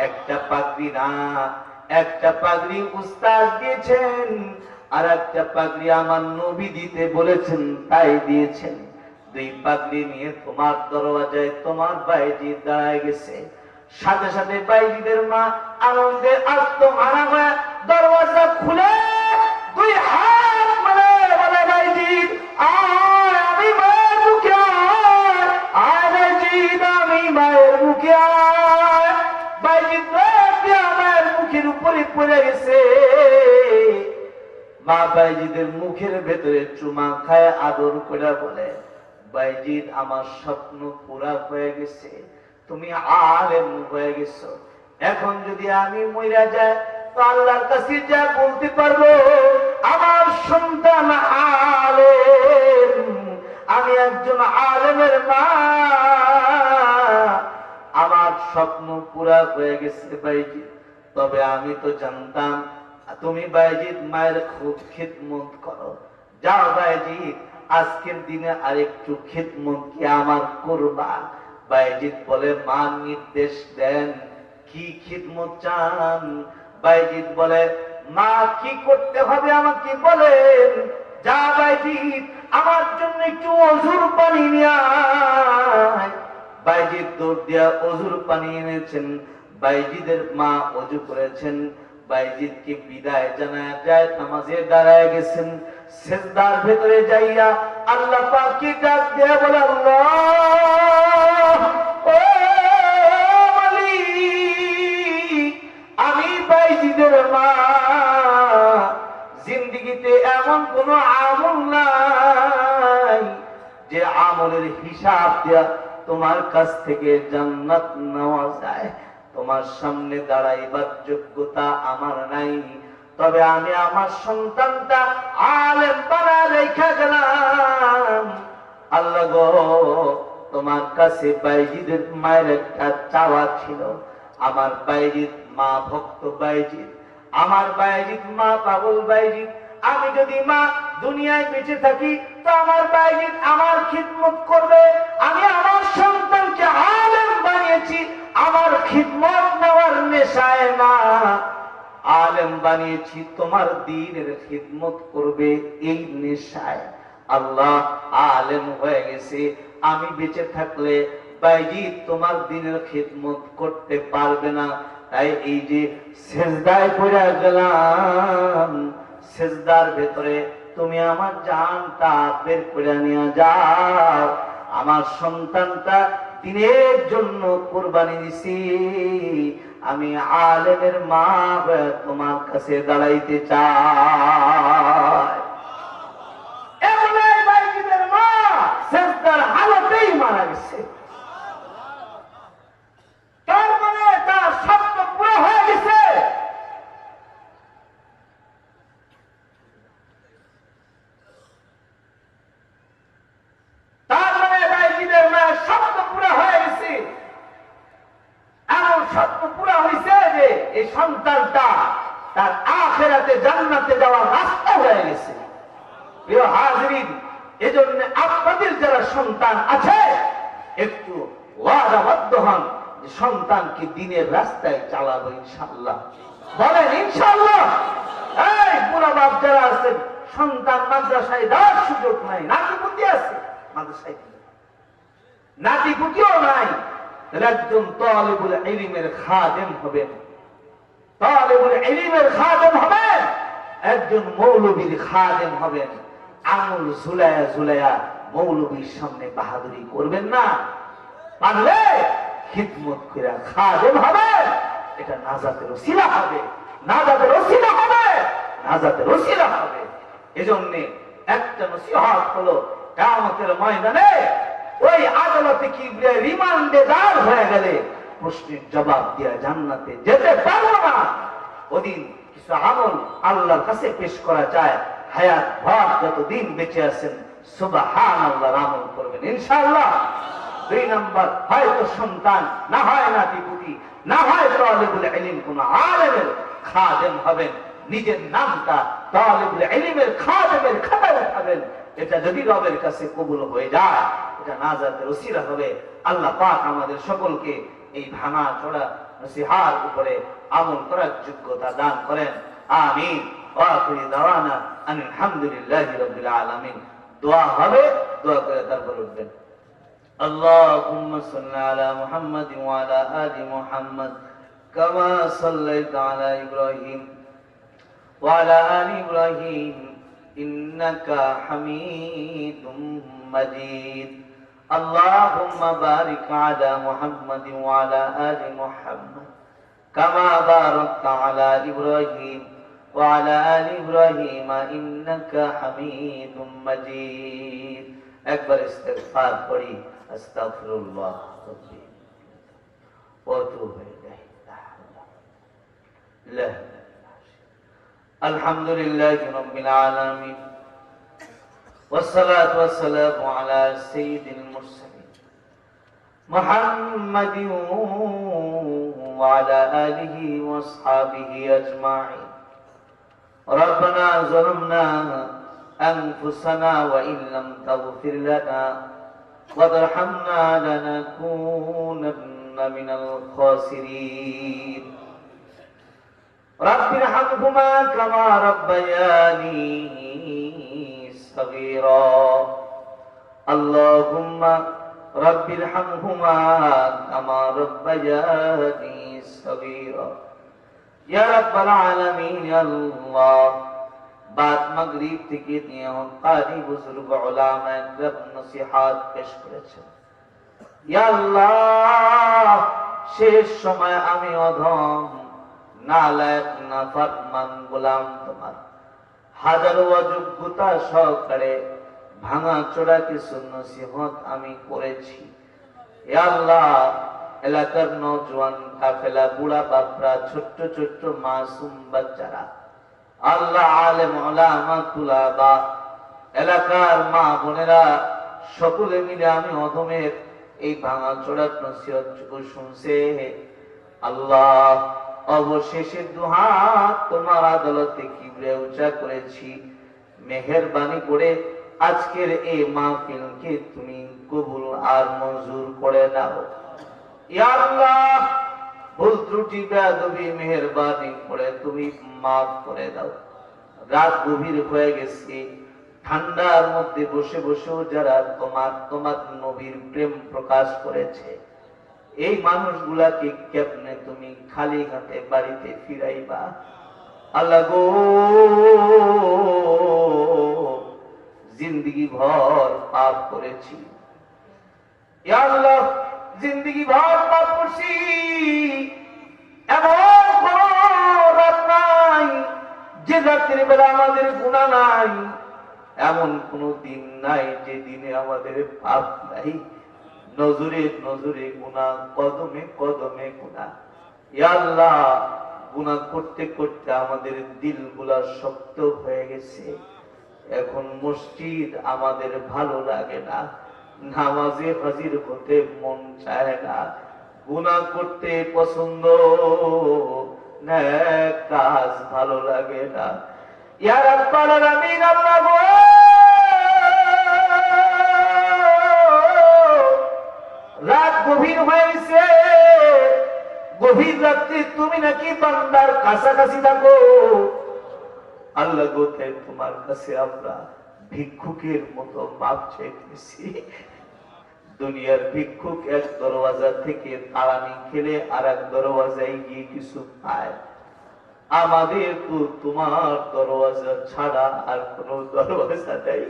একটা পাগড়ি না, একটা পাগড়ি উস্তাদ দিয়েছেন, আর একটা পাগড়ি আমার নবী দিতে বলেছেন, তাই দিয়েছেন। দুই পাগড়ি নিয়ে তোমার দরওয়াজায় তোমার বাইজিদ দাঁড়ায় গেছে। সাথে সাথে বাইজিদের মা আনন্দে আত্মহারা হয়ে দরওয়াজা খুলে দুই হাত মানে বলে, চলে গেছে। মা বাইজিদের মুখের ভেতরে চুমা খায় আদর করে বলে, বাইজিদ আমার স্বপ্ন পুরা হয়ে গেছে, তুমি আলেম হয়ে গেছো। এখন যদি আমি মইরা যাই তো আল্লাহর কাছে যা বলতে পারবো আমার সন্তান আলেম, আমি একজন আলেমের মা, আমার স্বপ্ন পুরা হয়ে গেছে বাইজিদ। তবে আমি তো জানতাম তুমি বাইজিদ মায়ের খুব খিদমত করো। যাও বাইজিদ, আজকের দিনে আরেকটু খিদমত কি আমার করবা? বাইজিদ বলে, মা নির্দেশ দেন, কি খিদমত চান? বাইজিদ বলে, মা কি করতে হবে আমাকে বলেন। যা বাইজিদ, আমার জন্য একটু অজুর পানি নিয়ে আয়। বাইজিদ দৌড় দিয়া অজুর পানি এনেছেন। বাইজিদের মা অজু করেছেন। বাইজিদকে বিদায় জানায় যায় নামাজে দাঁড়ায় গেছেন। সিজদার ভেতরে যাইয়া আল্লাহ পাককে ডাক দেয়া বলে, আল্লাহ ও মালিক, আমি বাইজিদের মা, জিন্দেগিতে এমন কোন আমল নাই যে আমলের হিসাব দেয়া তোমার কাছ থেকে জান্নাত নেওয়া যায়। তোমার সামনে দাঁড়াইবার যোগ্যতা আমার নাই, তবে আমি আমার সন্তানটা আলেম বানায় রেখে গেলাম। আল্লাহ গো, তোমার কাছে বাইজিদের মায়ের একটা চাওয়া ছিল। আমার বাইজিদ মা ভক্ত বাইজিদ, আমার বাইজিদ মা পাগল বাইজিদ। আমি যদি মা দুনিয়ায় বেঁচে থাকি তো আমার বাইজিদ আমার খিদমত করবে। আমি আমার সন্তানকে আলেম বানিয়েছি আমার খিদমত নেওয়ার নেশায় না, আলেম বানিয়েছি তোমার দ্বীনের খিদমত করবে এই নেশায়। আল্লাহ আলেম হয়ে গেছে, আমি বেঁচে থাকলে বাইজিদ তোমার দ্বীনের খিদমত করতে পারবে না। তাই এই যে সেজদায় পড়ে গেলাম, সেজদার ভেতরে তুমি আমার জানটা বের করে নিয়ে যাও। আমার সন্তানটা দিনের জন্য কোরবানি দিছি, আমি আলেমের মা হয়ে তোমার কাছে দাঁড়াইতে চাই। এমন বাইজিদের মা সেজদার হালতেই মারা গেছে। তার মানে তার স্বপ্ন পুরো হয়ে গেছে। তার মানে বাইজিদের মা স্বপ্ন পুরো হয়ে গেছে। এমন স্বপ্ন পুরো হয়েছে যে এই সন্তানটা তার আখিরাতে জান্নাতে যাওয়ার রাস্তা হয়ে গেছে। প্রিয় হাজরিন, এজন্য আপনাদের যারা সন্তান আছে একটু ওয়াদাবদ্ধ হন যে সন্তানকে দিনের রাস্তায় চালাবো ইনশাআল্লাহ। বলেন ইনশাআল্লাহ। এই বুড়া বাপ যারা আছেন, সন্তান মাদ্রাসায় দেওয়ার সুযোগ নাই, নাতিপুতি আছে মাদ্রাসায়, নাতিপুতিও নাই, একজন তালিবুল ইলমের খাদেম হবেন, তালিবুল ইলমের খাদেম হবেন, একজন মৌলবীর খাদেম হবেন। আঙুল ঝুলায়া ঝুলায়া মৌলবীর সামনে বাহাদুরি করবেন না, পারলে খিদমত করে খাদেম হবে। এটা নাজাতের ওসিলা হবে, নাজাতের ওসিলা হবে, নাজাতের ওসিলা হবে। এজন্য একটা নসিহত হলো, কিয়ামতের ময়দানে ওই আদালতে কি রিমান্ডে দাঁড় হয়ে গেলে প্রশ্নের জবাব দিয়া জান্নাতে যেতে পারবো না। ওদিন কিছু আমল আল্লাহর কাছে পেশ করা যায়। হায়াত ভর যতদিন বেঁচে আছেন সুবহানাল্লাহর আমল করবেন ইনশাআল্লাহ। 2 নম্বর, হয়তো সন্তান, না হয় নাতিপুতি, না হয় তালিবুল ইলম কোন আলেমের খাদেম হবেন। নিজের নামটা তালিবুল ইলমের খাদেমের খাতায় উঠাবেন। এটা যদি রবের কাছে কবুল হয়ে যায়, এটা নাজাতের ওসিলা হবে। আল্লাহ পাক আমাদের সকলকে এই ভাঙা চড়া নসিহার উপরে আমল করার যোগ্যতা দান করেন। আমিন। ওয়া আখিরু দাওয়ানা আলহামদুলিল্লাহি রাব্বিল আলামিন। দোয়া হবে, দোয়া করে তারপর উঠবেন। আল্লাহুম্মা সাল্লি আলা মুহাম্মাদিন ওয়া আলা আলি মুহাম্মাদ কামা সাল্লাইতা আলা ইব্রাহিম ওয়া আলা আলি ইব্রাহিম ইন্নাকা হামিদুম মাজিদ। আল্লাহুম্মা বারিক আলা মুহাম্মাদিন ওয়া আলা আলি মুহাম্মাদ কামা বারাকতা আলা ইব্রাহিম ওয়া আলা আলি ইব্রাহিম ইন্নাকা হামিদুম মাজিদ। একবার ইস্তিগফার পড়ি, আস্তাগফিরুল্লাহ রাব্বি ওয়া আতুবু ইলাইহি। লা আলহামদুলিল্লাহি রাব্বিল আলামিন والصلاة والسلام على سيد المرسلين محمد وعلى آله وأصحابه أجمعين. ربنا ظلمنا أنفسنا وإن لم تغفر لنا وترحمنا لنكونن من الخاسرين. رب ارحمهما كما ربياني صغيرا. اللهم رب ارحمهما كما ربياني صغيرا. يا رب العالمين يا الله. بعد مغرب থেকে নিয়ে কারি বুজুর্গ উলামা একরাম নসিহত পেশ করেছেন। ইয়া আল্লাহ, শেষ সময় আমি অধম নালায়েক নাফরমান গোলাম তোমার, হাজারো অযোগ্যতা সহকারে ভাঙা চোরা কিছু নসিহত আমি করেছি। ইয়া আল্লাহ, এলাকার নওজোয়ান কাফেলা, বুড়া বাপরা, ছোট্ট ছোট্ট মাসুম বাচ্চারা, আল্লাহ আলেম উলামা তুলাবা, এলাকার মা বোনেরা সকলে মিলে আমি অধমের এই ভাঙা চোরা নসিহত শুনছে। আল্লাহ, অবশেষে দুহাত তোমার আদালতে কিবরে উঁচা করেছি। মেহেরবানি করে আজকের এই মাহফিলকে তুমি কবুল আর মঞ্জুর করে নাও। ইয়া আল্লাহ, ভুল ত্রুটি বেয়াদবি মেহেরবানি করে তুমি মাফ করে দাও। রাত গভীর হয়ে গেছে, ঠান্ডার মধ্যে বসে বসেও যারা তোমার নবীর প্রেম প্রকাশ করেছে, এই মানুষগুলাকে কেমনে তুমি খালি হাতে বাড়িতে ফিরাইবা? আল্লাহ গো, জিন্দগি ভর পাপ করেছি। ইয়া আল্লাহ, জিন্দগি ভর পাপ করছি। এমন কোন রাত নাই যে রাতের বেলা আমাদের গুনাহ নাই, এমন কোন দিন নাই যে দিনে আমাদের পাপ নাই। নজরে নজরে গুনাহ, কদমে কদমে গুনাহ। ইয়া আল্লাহ, গুনাহ করতে করতে আমাদের দিলগুলা শক্ত হয়ে গেছে। এখন মসজিদ আমাদের ভালো লাগে না, নামাজে হাজির হতে মন চায় না, গুনাহ করতে পছন্দ, নেক কাজ ভালো লাগে না। ইয়া রাব্বাল আলামিন, আল্লাহ গো, রাত গভীর হয়েছে, গভীর রাত্রে তুমি নাকি বান্দার কাছাকাছি থাকো। আল্লাহ গো, তোমার কাছে আমরা ভিক্ষুকের মতো মাপ চাইতেছি। দুনিয়ার ভিক্ষুক এক দরওয়াজা থেকে তাড়ানি খেলে আর এক দরওয়াজায় গিয়ে কিছু পায়। আমাদের তো তোমার দরওয়াজা ছাড়া আর কোন দরওয়াজা নেই।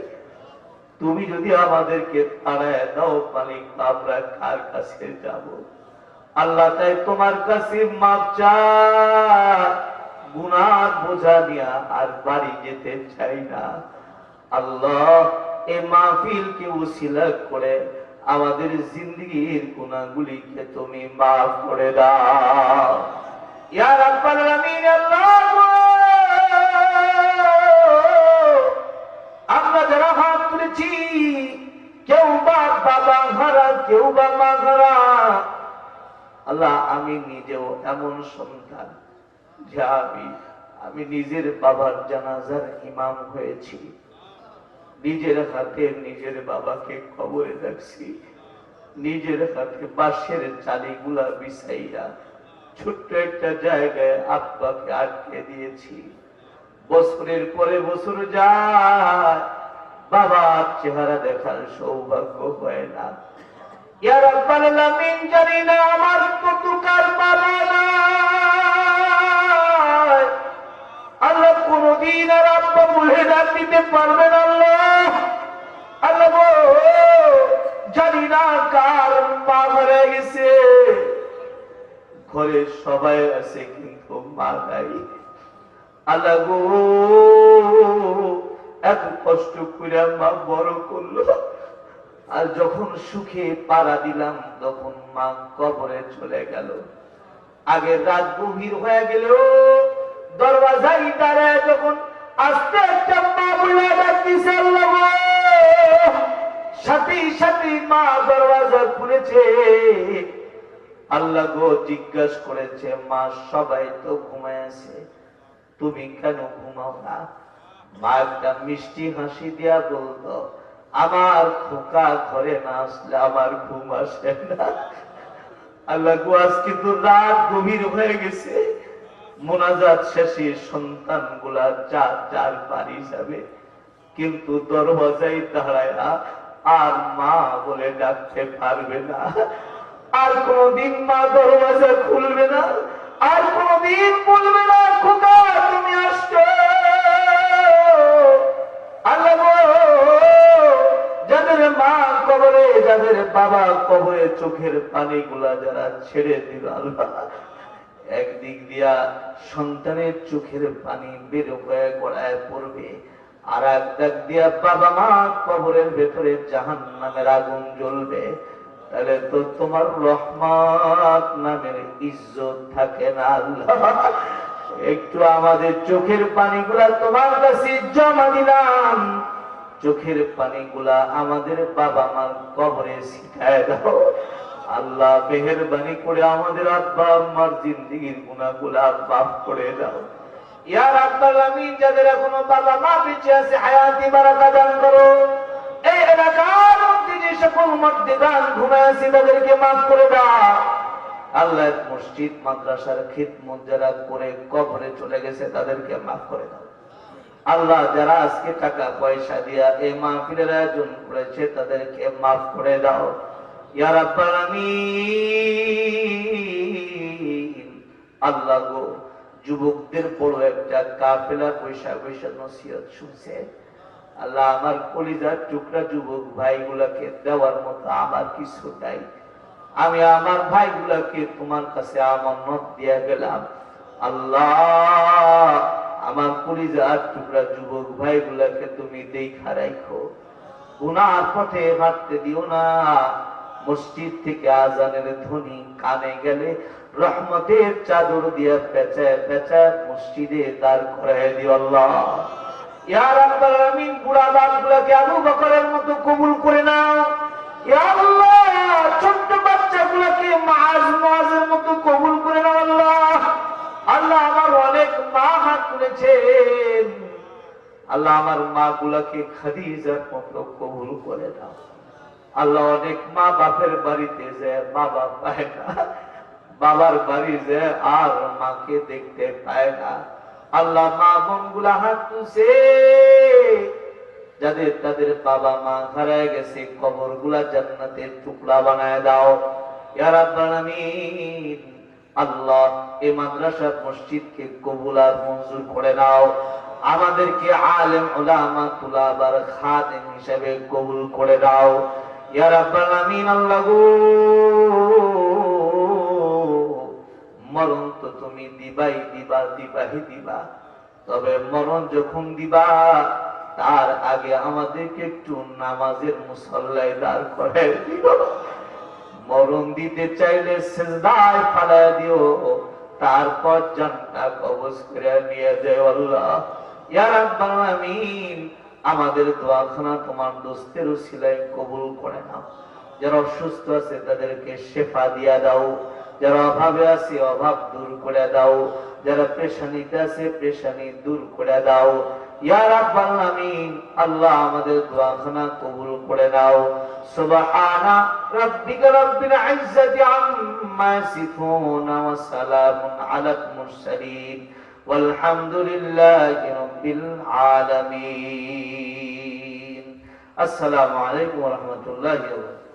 তুমি যদি আমাদেরকে তাড়ায় দাও মালিক, আমরা কার কাছে যাব? আল্লাহ, তাই তোমার কাছে মাপ চাই, গুনার বোঝা নিয়ে আর বাড়ি যেতে চাই না। আল্লাহ, এই মাহফিলকে উসিলা করে আমাদের জিন্দগির গুনাহগুলিকে তুমি মাফ করে দাও। ইয়া রাব্বাল আলামিন, আল্লাহ, আমরা যারা হাত তুলেছি, কেউ বা বাবা হারা, কেউ বা মা হারা। আল্লাহ, আমি নিজেও এমন সন্তান যে আমি নিজের বাবার জানাজার ইমাম হয়েছি, নিজের হাতে নিজের বাবাকে কবরে রাখছি, নিজের হাতে বাঁশের চালিগুলা বিছাইয়া ছোট্ট একটা জায়গায় আব্বাকে আটকে দিয়েছি। বছরের পরে বছর যায়, বাবার চেহারা দেখার সৌভাগ্য হয় না। ইয়া রাব্বাল আলামিন, জানি না আমার কতকার বাবা নাই। আল্লাহ, কোনদিন আর আব্বা মুহে ডাক দিতে পারবেন? আল্লাহ, আল্লাহ গো, জানি না কার মা মরে গেছে। ঘরে সবাই আছে কিন্তু মা নাই। আল্লাহ গো, এত কষ্ট করে মা বড় করলো, আর যখন সুখে পাড়া দিলাম তখন মা কবরে চলে গেল। আগের রাত গভীর হয়ে গেল, দরওয়াজায় দাঁড়ায় যখন আস্তে একটা মা বলে ডাকতেছে আল্লাহ গো, সাথে সাথে মা দরওয়াজা খুলেছে। আল্লাহ গো জিজ্ঞাসা করেছে, মা সবাই তো ঘুমায় আছে, তুমি কেন ঘুমাও না? মা একটা মিষ্টি হাসি দিয়া বলতো, আমার খোকা ঘরে না আসলে আমার ঘুম আসে না। আল্লাহ গো, আজকে তো রাত গভীর হয়ে গেছে, মোনাজাত শেষে সন্তান গুলা যার যার বাড়ি যাবে, কিন্তু দরওয়াজায় দাঁড়ায় আর মা বলে ডাকতে পারবে না। আর কোনদিন মা দরওয়াজা খুলবে না, আর কোনদিন বলবে না খোকা তুমি আসছো। আল্লাহ গো, যাদের মা কবরে, যাদের বাবা কবরে চোখের পানি গুলা যারা ছেড়ে দিল আল্লাহ, একদিক দিয়া সন্তানের চোখের পানি বের হয়ে গড়ায় পড়বে, আর এক দিক দিয়া বাবা মা কবরের ভেতরে জাহান্নামের আগুন জ্বলবে। তাহলে তো তোমার রহমত নামের ইজ্জত থাকে না আল্লাহ। একটু আমাদের চোখের পানিগুলা তোমার কাছে জমা দিলাম, চোখের পানিগুলা আমাদের বাবা মার কবরে ছিটায় দাও আল্লাহ। মেহেরবানি করে আমাদের আব্বা আম্মার জিন্দেগির গুনাহগুলা মাফ করে দাও ইয়া রাব্বাল আলামিন। যাদের এখনো বাবা মা বেঁচে আছে, হায়াতি বারাকা দান করো। এই এলাকার মধ্যে যে সকল মুর্দেগান ঘুমায় আছে তাদেরকে মাফ করে দাও আল্লাহ। মসজিদ মাদ্রাসার খিদমত যারা করে কবরে চলে গেছে তাদেরকে মাফ করে দাও আল্লাহ। যারা আজকে টাকা পয়সা দিয়া এই মাহফিলের আয়োজন করেছে তাদেরকে মাফ করে দাও ইয়া রাব্বাল আলামিন। আল্লাহ গো, যুবকদের বড় একটা কাফেলা পয়সা পয়সা নসিহত শুনছে আল্লাহ। আমার কলিজার টুকরা যুবক ভাইগুলাকে দেওয়ার মতো আমার কিছু নাই। আমি আমার ভাইগুলাকে তোমার কাছে আমানত দিয়ে গেলাম আল্লাহ। আমার কলিজার টুকরা যুবক ভাইগুলাকে তুমি দেখা রাখো, গুনার পথে হাঁটতে দিও না। মসজিদ থেকে আজানের ধ্বনি কানে গেলে রহমতের চাদর দিয়া পেঁচায় পেঁচায় মসজিদে দাঁড় করায় দিও আল্লাহ। ইয়া রাব্বাল আলামিন, বুড়া বাপগুলাকে আবু বকরের মতো কবুল করে নাও ইয়া আল্লাহ। ছোট্ট বাচ্চাগুলাকে মুআজের মতো কবুল করে নাও আল্লাহ। আল্লাহ, আমার অনেক মা হাত তুলেছেন আল্লাহ, আমার মা গুলাকে খাদিজার মতো কবুল করে নাও আল্লাহ। অনেক মা বাপের বাড়িতে যায় বাবা পায় না, বাবার বাড়ি যায় আর মাকে দেখতে পায় না আল্লাহ। মা বোন গুলা হাত তুলছে, যাদের তাদের বাবা মা হারায় গেছে কবর গুলা জান্নাতের টুকরা বানায় দাও ইয়া রাব্বাল আলামিন। আল্লাহ, এই মাদ্রাসা মসজিদকে কবুল আর মঞ্জুর করে নাও। আমাদেরকে আলেম উলামা তুলাবার খাদেম হিসেবে কবুল করে দাও ইয়া রাব্বাল আলামিন। আল্লাহ গো, মরণ তো তুমি দিবাই দিবা, দিবাহি দিবা, তবে মরণ যখন দিবা তার আগে আমাদেরকে একটু নামাজের মুসল্লায় দাঁড় করে দিও। মরণ দিতে চাইলে সিজদায় ফালায় দিও, তারপর জানটা কবজ করে নিয়ে যায় আল্লাহ ইয়া রাব্বাল আলামিন। আমাদের দোয়াখানা তোমার দোস্তের উসিলায় কবুল করে নাও। যারা অসুস্থ আছে তাদেরকে শেফা দিয়া দাও, যারা অভাবে আছে অভাব দূর করে দাও, যারা পেরেশানিতে আছে পেরেশানি দূর করে দাও ইয়া রাব্বাল আলামিন। আল্লাহ, আমাদের দোয়াখানা কবুল করে নাও। সুবহানা রাব্বিকা রাব্বিল ইজ্জাতি আম্মা ইয়াসিফুন ওয়া সালামুন আলাল মুরসালিন ওয়ালহামদুলিল্লাহি রাব্বিল আলামিন। আসসালামু আলাইকুম ওয়া রাহমাতুল্লাহি ওয়া বারাকাতুহু।